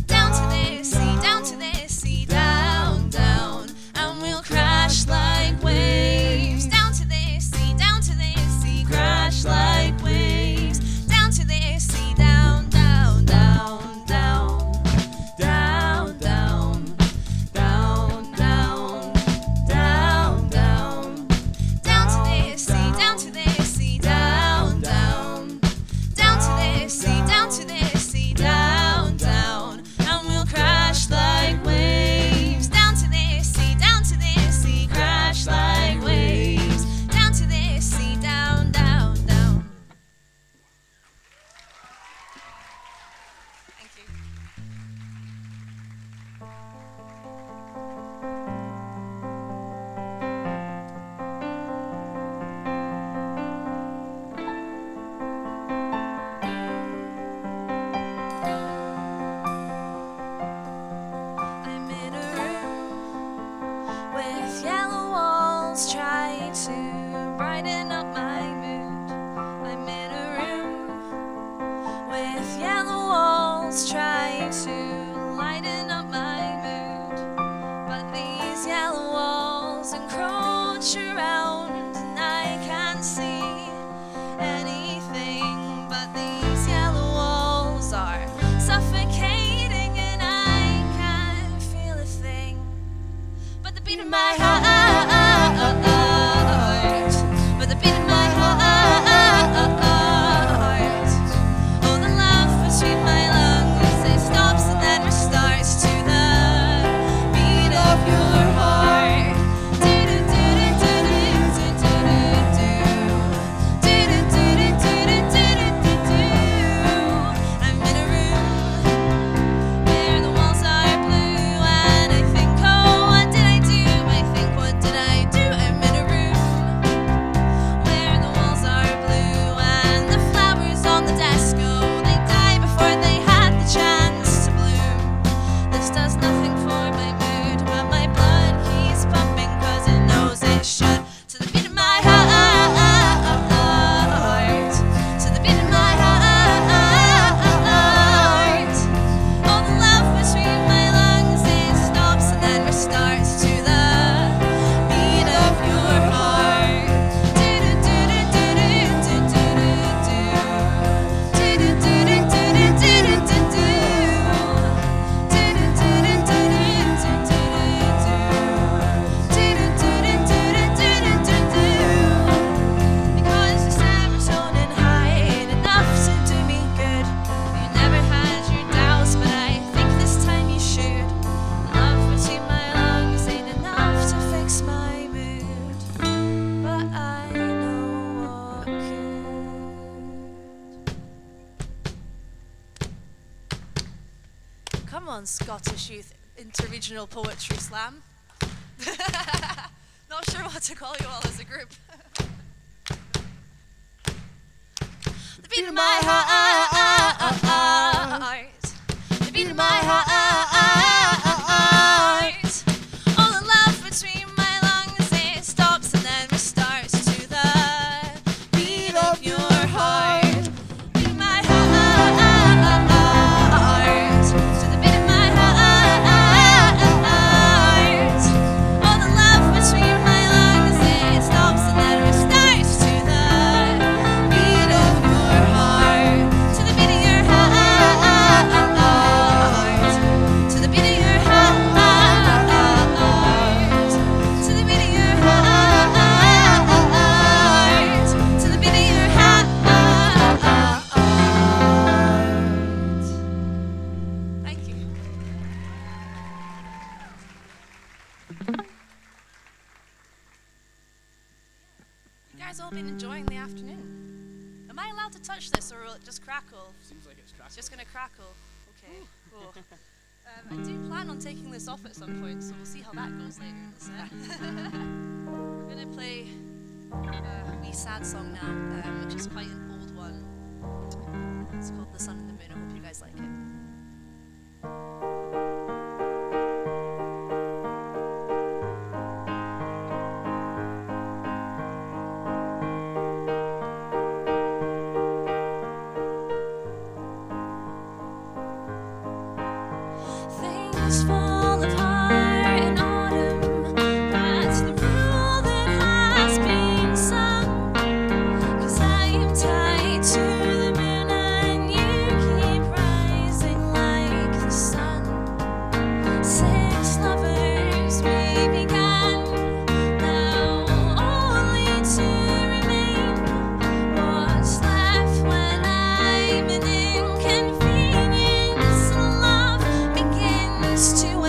down to this sea, down to this sea, down, down, and we'll crash like waves. Down to this sea, down to this sea, crash like waves. Down to this sea, down, down, down, down, down, down, I'm in a room with yellow walls trying to brighten up my mood. I'm in a room with yellow walls trying to lighten up my mood. But these yellow walls encroach around and I can't see anything. But these yellow walls are suffocating and I can't feel a thing. But the beat of my heart, but the beat of my heart, oh the love between my lungs, it stops and then restarts to the beat of your heart. I'm in a room where the walls are blue and I think, oh, what did I do? I think, what did I do? I'm in a room where the walls are blue and the flowers on the desk, oh, they die before they had the chance to bloom. This does nothing for my mood, but my blood keeps pumping 'cause it knows it should. To the beat of my heart, to the beat of my heart, all the love between my lungs, it stops and then restarts to the beat of your heart. Because the serotonin high enough to do me good. You never had your doubts, but I think this time you should. The love between my lungs ain't enough to fix my mood, but I know what could. Come on, Scottish Youth Interregional Poetry Slam. Not sure what to call you all as a group. The beat of my heart, the beat of my heart, all the love between my lungs, it stops and then restarts to the beat of your heart. Beat of my heart, to the beat of my heart, all the love between my lungs, it stops and then restarts to the beat of your heart. To the beat of your heart, to the beat of your heart, to the beat of your heart, to the beat of your heart. Thank you. You guys all been enjoying the afternoon? Am I allowed to touch this or will it just crackle? Seems like it's crackling. It's just gonna crackle. Okay, cool. I do plan on taking this off at some point, so we'll see how that goes later in the set. We're gonna play a wee sad song now, which is quite an old one. It's called The Sun and the Moon. I hope you guys like it. Things fall apart in autumn. That's the rule that has been sung. 'Cause I am tied to the moon and you keep rising like the sun. 6 lovers we began, now only to remain. What's left when I'm an inconvenience? Love begins to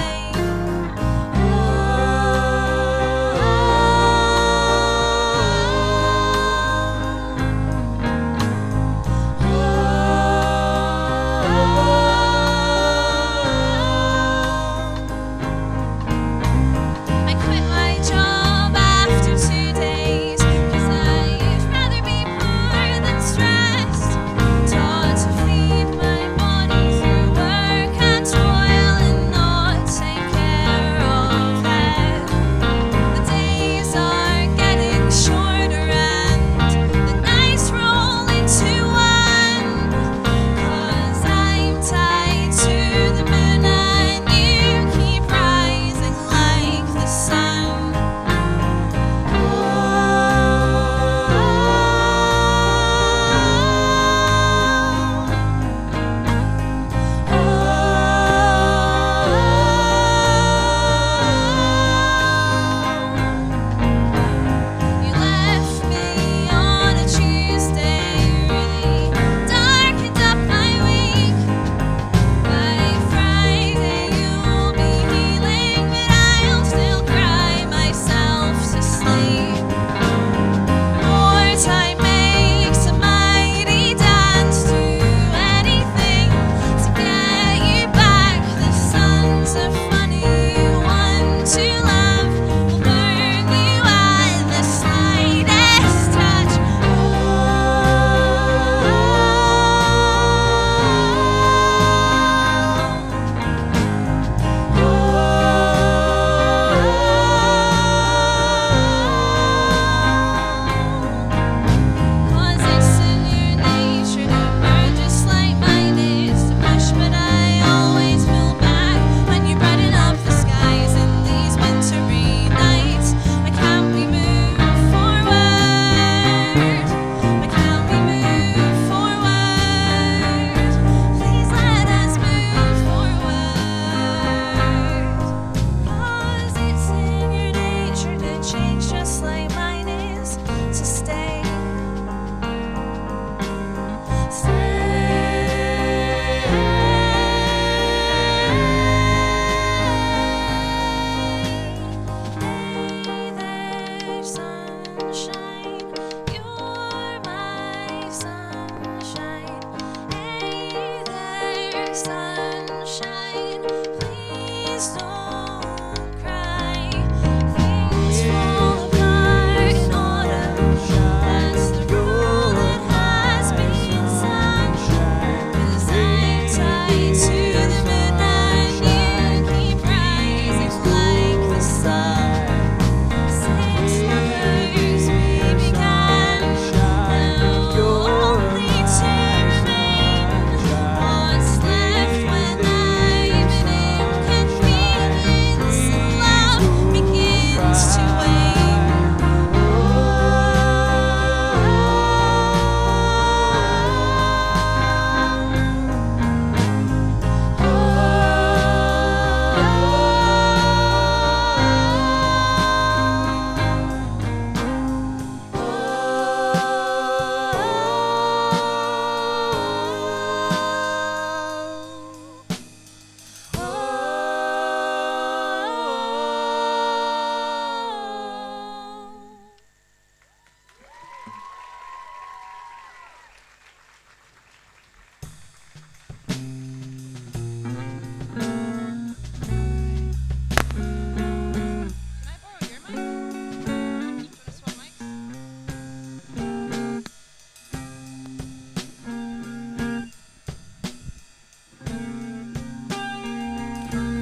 sunshine. Please don't cry. Things fall apart in autumn. That's the rule that has been sung. 'Cause I'm tied to the moon and you keep rising like the sun. 6 lovers we began, now only 2 remain. What's left when I'm in inconvenience and love begins to wane?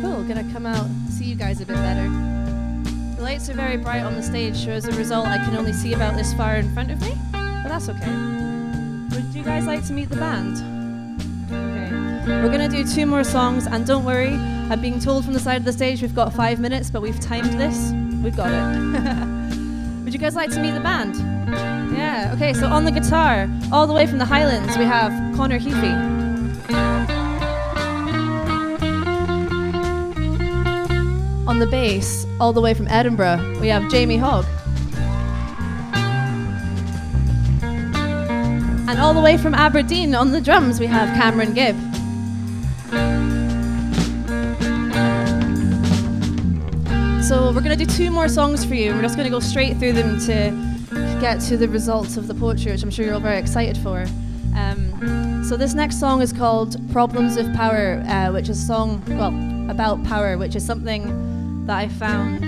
Cool, gonna come out, see you guys a bit better. The lights are very bright on the stage, so as a result I can only see about this far in front of me, but that's okay. Would you guys like to meet the band? Okay. We're gonna do 2 more songs, and don't worry, I'm being told from the side of the stage we've got 5 minutes, but we've timed this. We've got it. Would you guys like to meet the band? Yeah, okay, so on the guitar, all the way from the Highlands, we have Connor Heafy. On the bass, all the way from Edinburgh, we have Jamie Hogg. And all the way from Aberdeen, on the drums, we have Cameron Gibb. So we're going to do 2 more songs for you. We're just going to go straight through them to get to the results of the poetry, which I'm sure you're all very excited for. So this next song is called Problems of Power, which is a song, well, about power, which is something that I found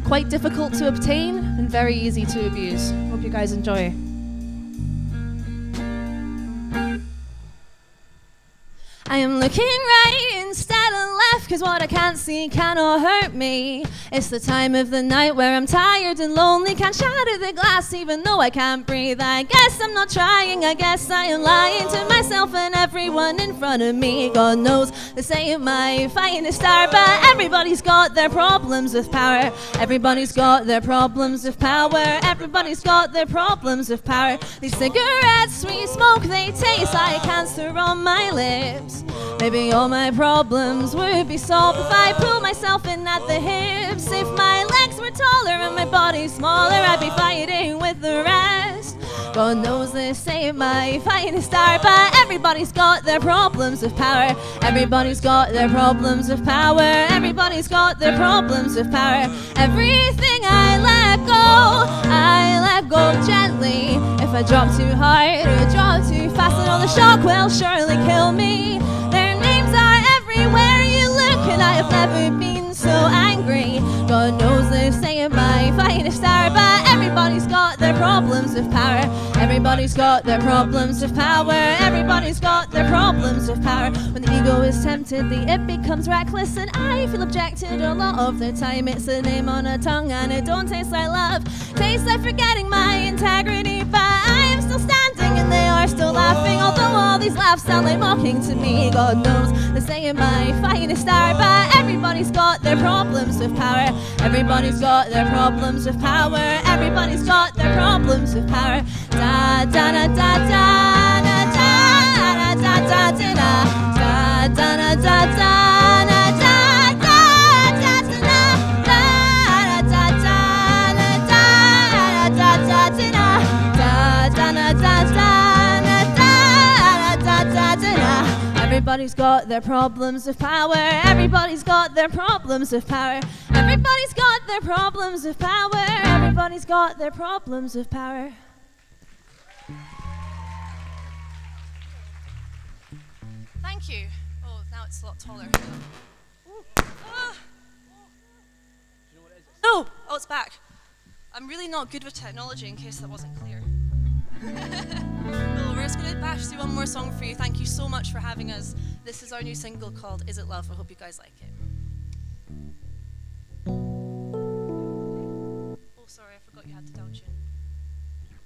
quite difficult to obtain and very easy to abuse. Hope you guys enjoy. I am looking right instead of left, 'cause what I can't see cannot hurt me. It's the time of the night where I'm tired and lonely, can't shatter the glass even though I can't breathe. I guess I'm not trying, I guess I am lying to myself and everyone in front of me. God knows they say it might fighting a star, but everybody's got their problems with power. Everybody's got their problems with power. Everybody's got their problems with power. These cigarettes we smoke, they taste like cancer on my lips. Maybe all my problems would be solved if I pulled myself in at the hips. If my legs were taller and my body smaller, I'd be fighting with the rest. God knows they say it might fighting a star, but everybody's got their problems with power. Everybody's got their problems with power. Everybody's got their problems with power. Everything I let go gently. If I drop too hard or drop too fast, then all the shock will surely kill me. Their names are everywhere you look, and I have never been so angry. God knows they say it might fight a star, but everybody's got their problems with power. Everybody's got their problems with power. Everybody's got their problems with power. When the ego is tempted, the it becomes reckless, and I feel objected a lot of the time. It's a name on a tongue, and it don't taste like love. Tastes like forgetting my integrity, but I am still standing, and they are still laughing. Although all these laughs sound like mocking to me. God knows they say it might fight a star, but everybody's got their problems with power. Everybody's got their problems with power. Everybody's got their problems with power. Da da da da da da da da da da da da da da da Everybody's got their problems of power. Everybody's got their problems of power. Everybody's got their problems of power. Everybody's got their problems of power. Thank you. Oh, now it's a lot taller. Oh, it's back. I'm really not good with technology, in case that wasn't clear. Well, we're just going to bash through one more song for you. Thank you so much for having us. This is our new single called Is It Love? I hope you guys like it. Oh, sorry, I forgot you had to down tune.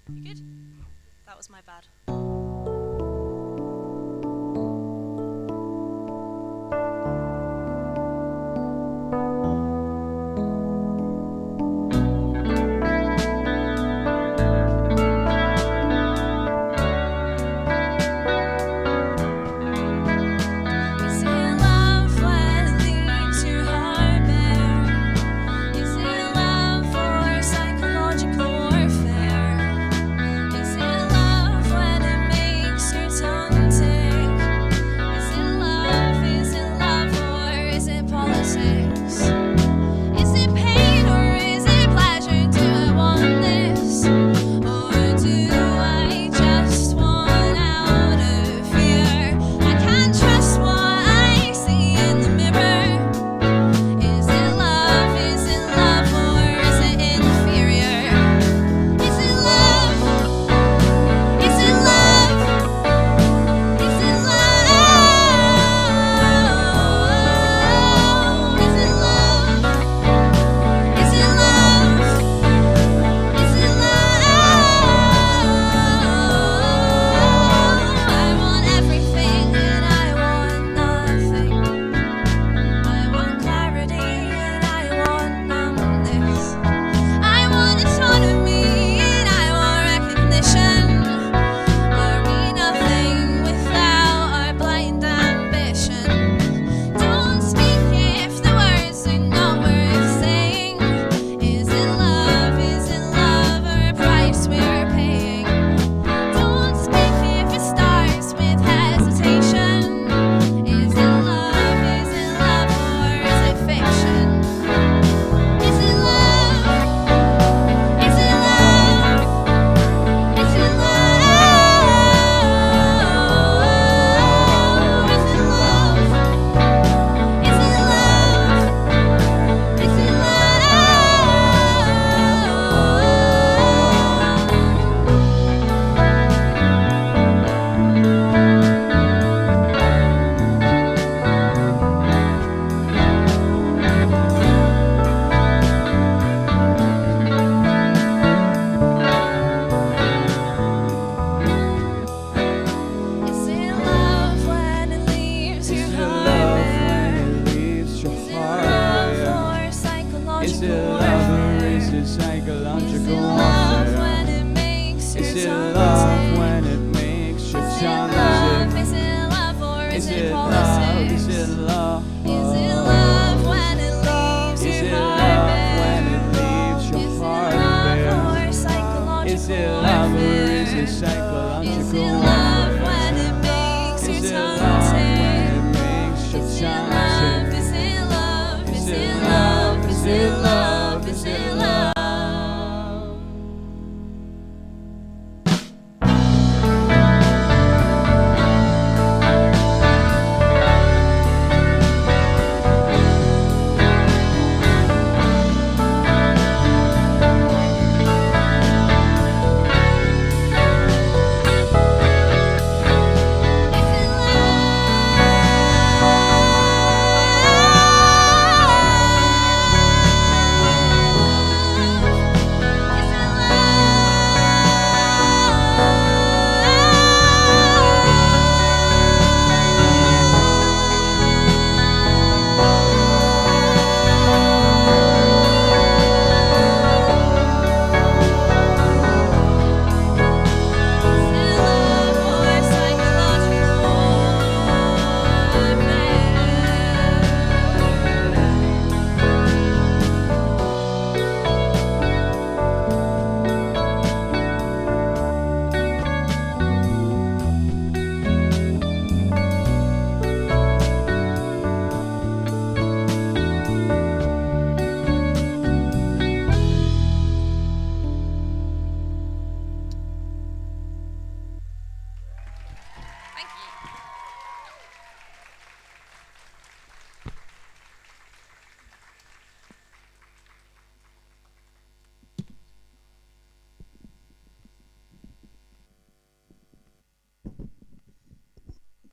You good? That was my bad.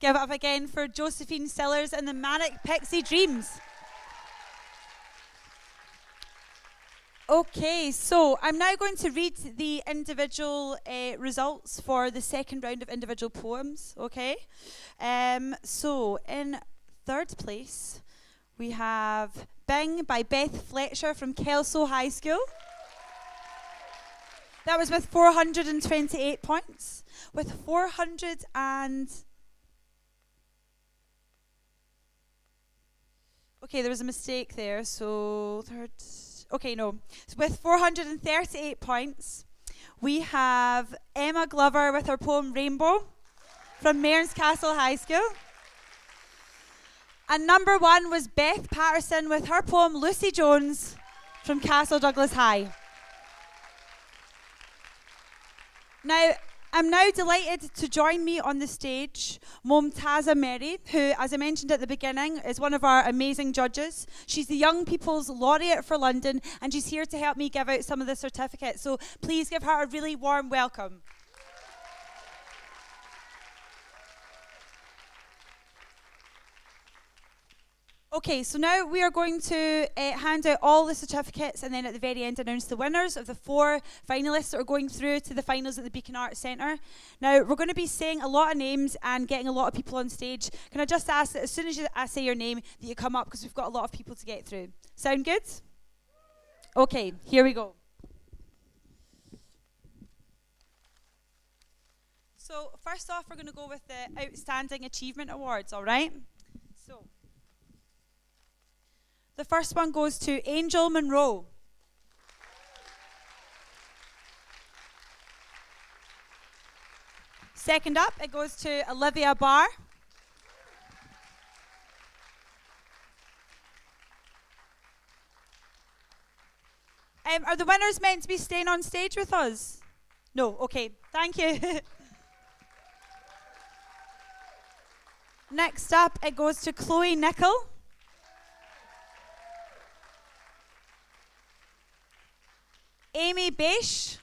give it up again for Josephine Sillers and the Manic Pixie Dreams. Okay, so I'm now going to read the individual results for the second round of individual poems, okay? So in third place, we have Bing by Beth Fletcher from Kelso High School. That was with 428 points. With 400 and... Okay, there was a mistake there, so third... Okay, no. So with 438 points, we have Emma Glover with her poem Rainbow from Mearns Castle High School. And number one was Beth Patterson with her poem Lucy Jones from Castle Douglas High. Now, I'm now delighted to join me on the stage Momtaza Mary, who, as I mentioned at the beginning, is one of our amazing judges. She's the Young People's Laureate for London, and she's here to help me give out some of the certificates. So please give her a really warm welcome. Okay, so now we are going to hand out all the certificates and then at the very end announce the winners of the 4 finalists that are going through to the finals at the Beacon Arts Centre. Now, we're going to be saying a lot of names and getting a lot of people on stage. Can I just ask that as soon as I say your name that you come up because we've got a lot of people to get through. Sound good? Okay, here we go. So, first off, we're going to go with the Outstanding Achievement Awards, all right? So... the first one goes to Angel Monroe. Second up, it goes to Olivia Barr. Are the winners meant to be staying on stage with us? No, okay, thank you. Next up, it goes to Chloe Nicol. Amy Bish.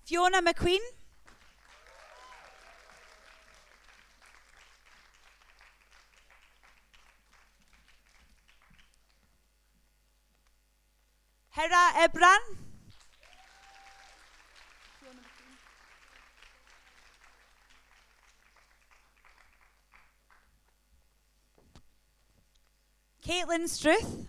Fiona McQueen. Hera Ebran. Caitlin Struth.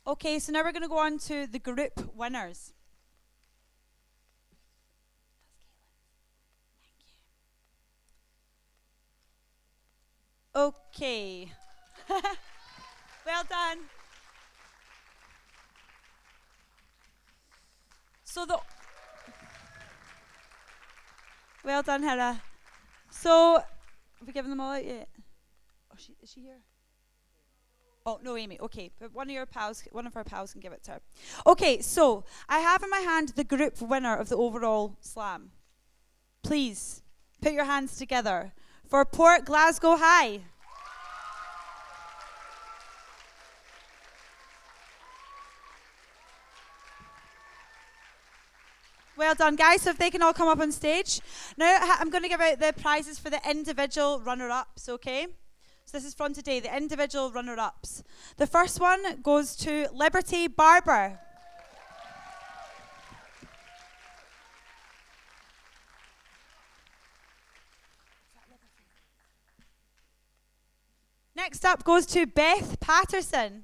Okay, so now we're going to go on to the group winners. Okay. Well done. So well done, Hera. So, have we given them all out yet? Oh, is she here? Oh, no, Amy. Okay, but one of our pals can give it to her. Okay, so I have in my hand the group winner of the overall slam. Please put your hands together for Port Glasgow High. Well done, guys. So if they can all come up on stage. Now I'm going to give out the prizes for the individual runner-ups, okay? So this is from today, the individual runner-ups. The first one goes to Liberty Barber. Next up goes to Beth Patterson.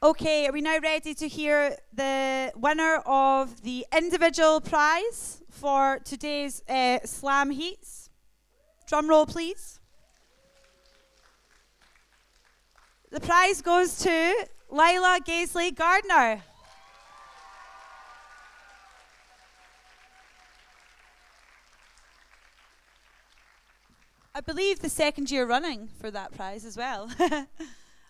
Okay, are we now ready to hear the winner of the individual prize for today's slam heats? Drum roll, please. The prize goes to Lila Gaisley Gardner. I believe the second year running for that prize as well.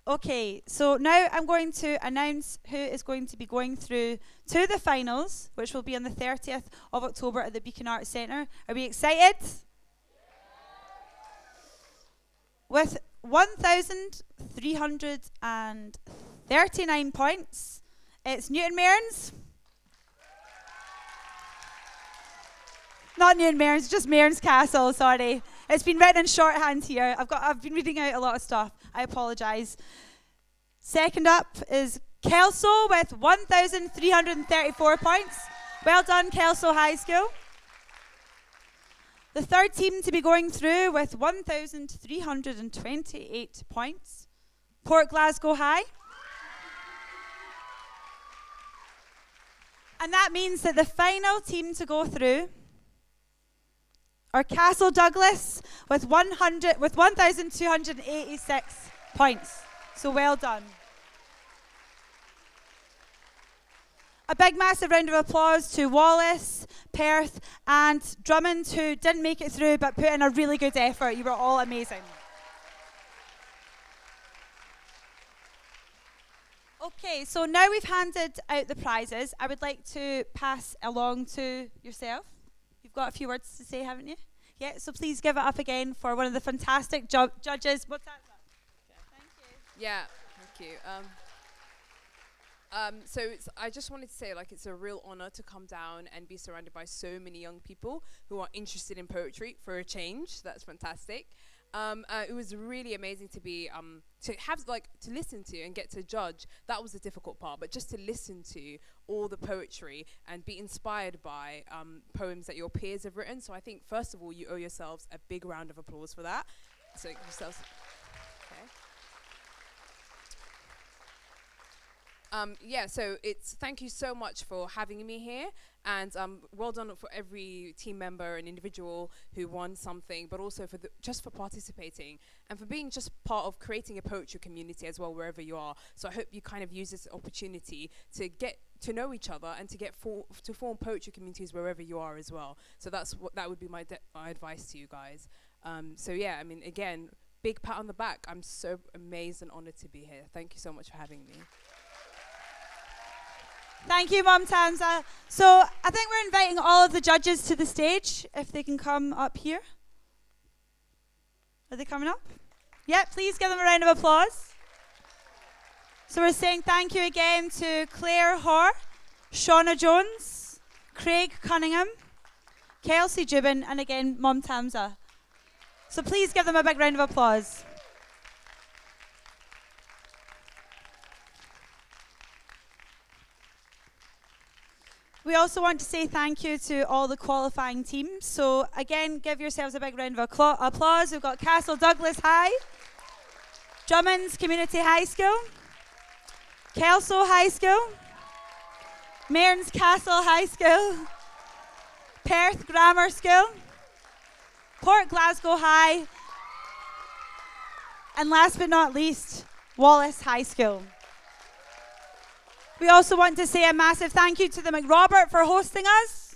Okay, so now I'm going to announce who is going to be going through to the finals, which will be on the 30th of October at the Beacon Arts Centre. Are we excited? with 1,339 points, it's Newton Mearns. Not Newton Mearns, just Mearns Castle, sorry. It's been written in shorthand here. I've been reading out a lot of stuff. I apologise. Second up is Kelso with 1,334 points. Well done, Kelso High School. The third team to be going through with 1,328 points, Port Glasgow High. And that means that the final team to go through are Castle Douglas with 1,286 points. So well done. A big massive round of applause to Wallace, Perth and Drummond, who didn't make it through but put in a really good effort. You were all amazing. Okay, so now we've handed out the prizes, I would like to pass along to yourself. You've got a few words to say, haven't you? Yeah, so please give it up again for one of the fantastic judges. What's that? Thank you. Yeah, thank you. I just wanted to say, it's a real honor to come down and be surrounded by so many young people who are interested in poetry for a change. That's fantastic. It was really amazing to be to listen to and get to judge. That was the difficult part, but just to listen to all the poetry and be inspired by poems that your peers have written. So I think first of all, you owe yourselves a big round of applause for that. So yourselves. So thank you so much for having me here, and well done for every team member and individual who won something, but also for just for participating and for being just part of creating a poetry community as well wherever you are. So I hope you kind of use this opportunity to get to know each other and to form poetry communities wherever you are as well. So that would be my advice to you guys. Again, big pat on the back. I'm so amazed and honored to be here. Thank you so much for having me. Thank you, Mum Tanza. So I think we're inviting all of the judges to the stage, if they can come up here. Are they coming up? Yeah, please give them a round of applause. So we're saying thank you again to Claire Hoare, Shauna Jones, Craig Cunningham, Kelsey Jubin, and again, Mum Tamza. So please give them a big round of applause. We also want to say thank you to all the qualifying teams. So again, give yourselves a big round of applause. We've got Castle Douglas High, Drummond's Community High School, Kelso High School, Mearns Castle High School, Perth Grammar School, Port Glasgow High, and last but not least, Wallace High School. We also want to say a massive thank you to the Macrobert for hosting us.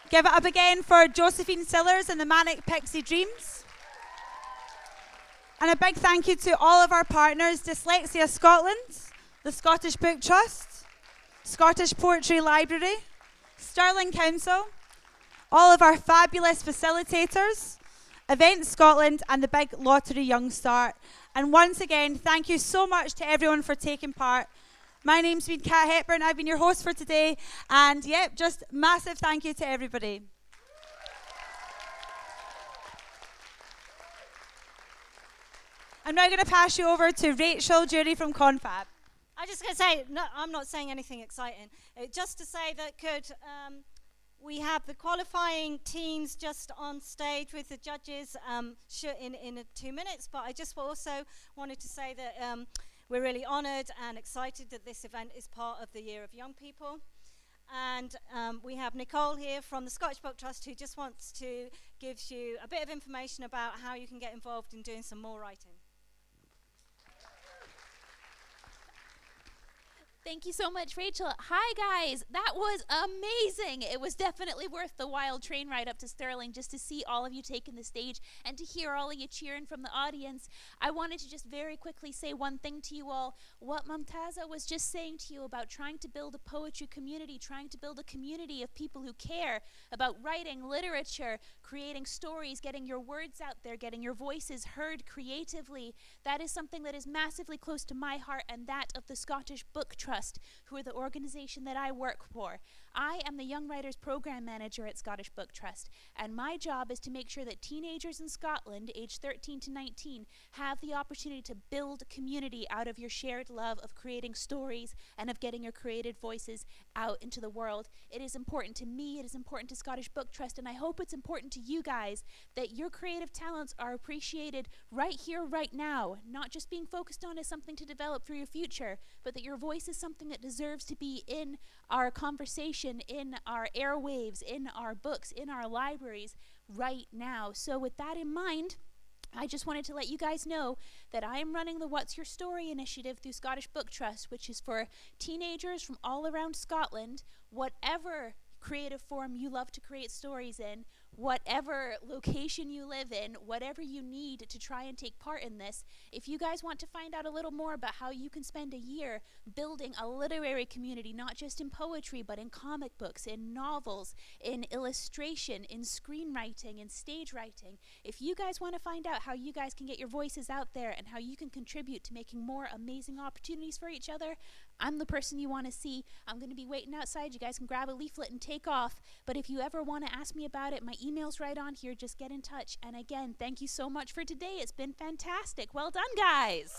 Give it up again for Josephine Sillers and the Manic Pixie Dreams. And a big thank you to all of our partners, Dyslexia Scotland, the Scottish Book Trust, Scottish Poetry Library, Stirling Council, all of our fabulous facilitators, Events Scotland, and the big Lottery Young Start. And once again, thank you so much to everyone for taking part. My name's been Kat Hepburn. I've been your host for today. And just massive thank you to everybody. I'm now going to pass you over to Rachel Jury from Confab. I'm just going to say, no, I'm not saying anything exciting. Just to say that we have the qualifying teams just on stage with the judges in 2 minutes, but I just also wanted to say that we're really honoured and excited that this event is part of the Year of Young People. And we have Nicole here from the Scottish Book Trust, who just wants to give you a bit of information about how you can get involved in doing some more writing. Thank you so much, Rachel. Hi, guys. That was amazing. It was definitely worth the wild train ride up to Stirling just to see all of you taking the stage and to hear all of you cheering from the audience. I wanted to just very quickly say one thing to you all. What Mumtaza was just saying to you about trying to build a poetry community, trying to build a community of people who care about writing, literature, creating stories, getting your words out there, getting your voices heard creatively. That is something that is massively close to my heart and that of the Scottish Book Trust, who are the organization that I work for. I am the Young Writers Program Manager at Scottish Book Trust, and my job is to make sure that teenagers in Scotland, aged 13 to 19, have the opportunity to build community out of your shared love of creating stories and of getting your creative voices out into the world. It is important to me, it is important to Scottish Book Trust, and I hope it's important to you guys that your creative talents are appreciated right here, right now, not just being focused on as something to develop for your future, but that your voice is something that deserves to be in our conversation, in our airwaves, in our books, in our libraries right now. So with that in mind, I just wanted to let you guys know that I am running the What's Your Story initiative through Scottish Book Trust, which is for teenagers from all around Scotland, whatever creative form you love to create stories in, whatever location you live in, whatever you need to try and take part in this. If you guys want to find out a little more about how you can spend a year building a literary community, not just in poetry, but in comic books, in novels, in illustration, in screenwriting, in stage writing, if you guys want to find out how you guys can get your voices out there and how you can contribute to making more amazing opportunities for each other, I'm the person you want to see. I'm going to be waiting outside. You guys can grab a leaflet and take off. But if you ever want to ask me about it, my email's right on here. Just get in touch. And again, thank you so much for today. It's been fantastic. Well done, guys.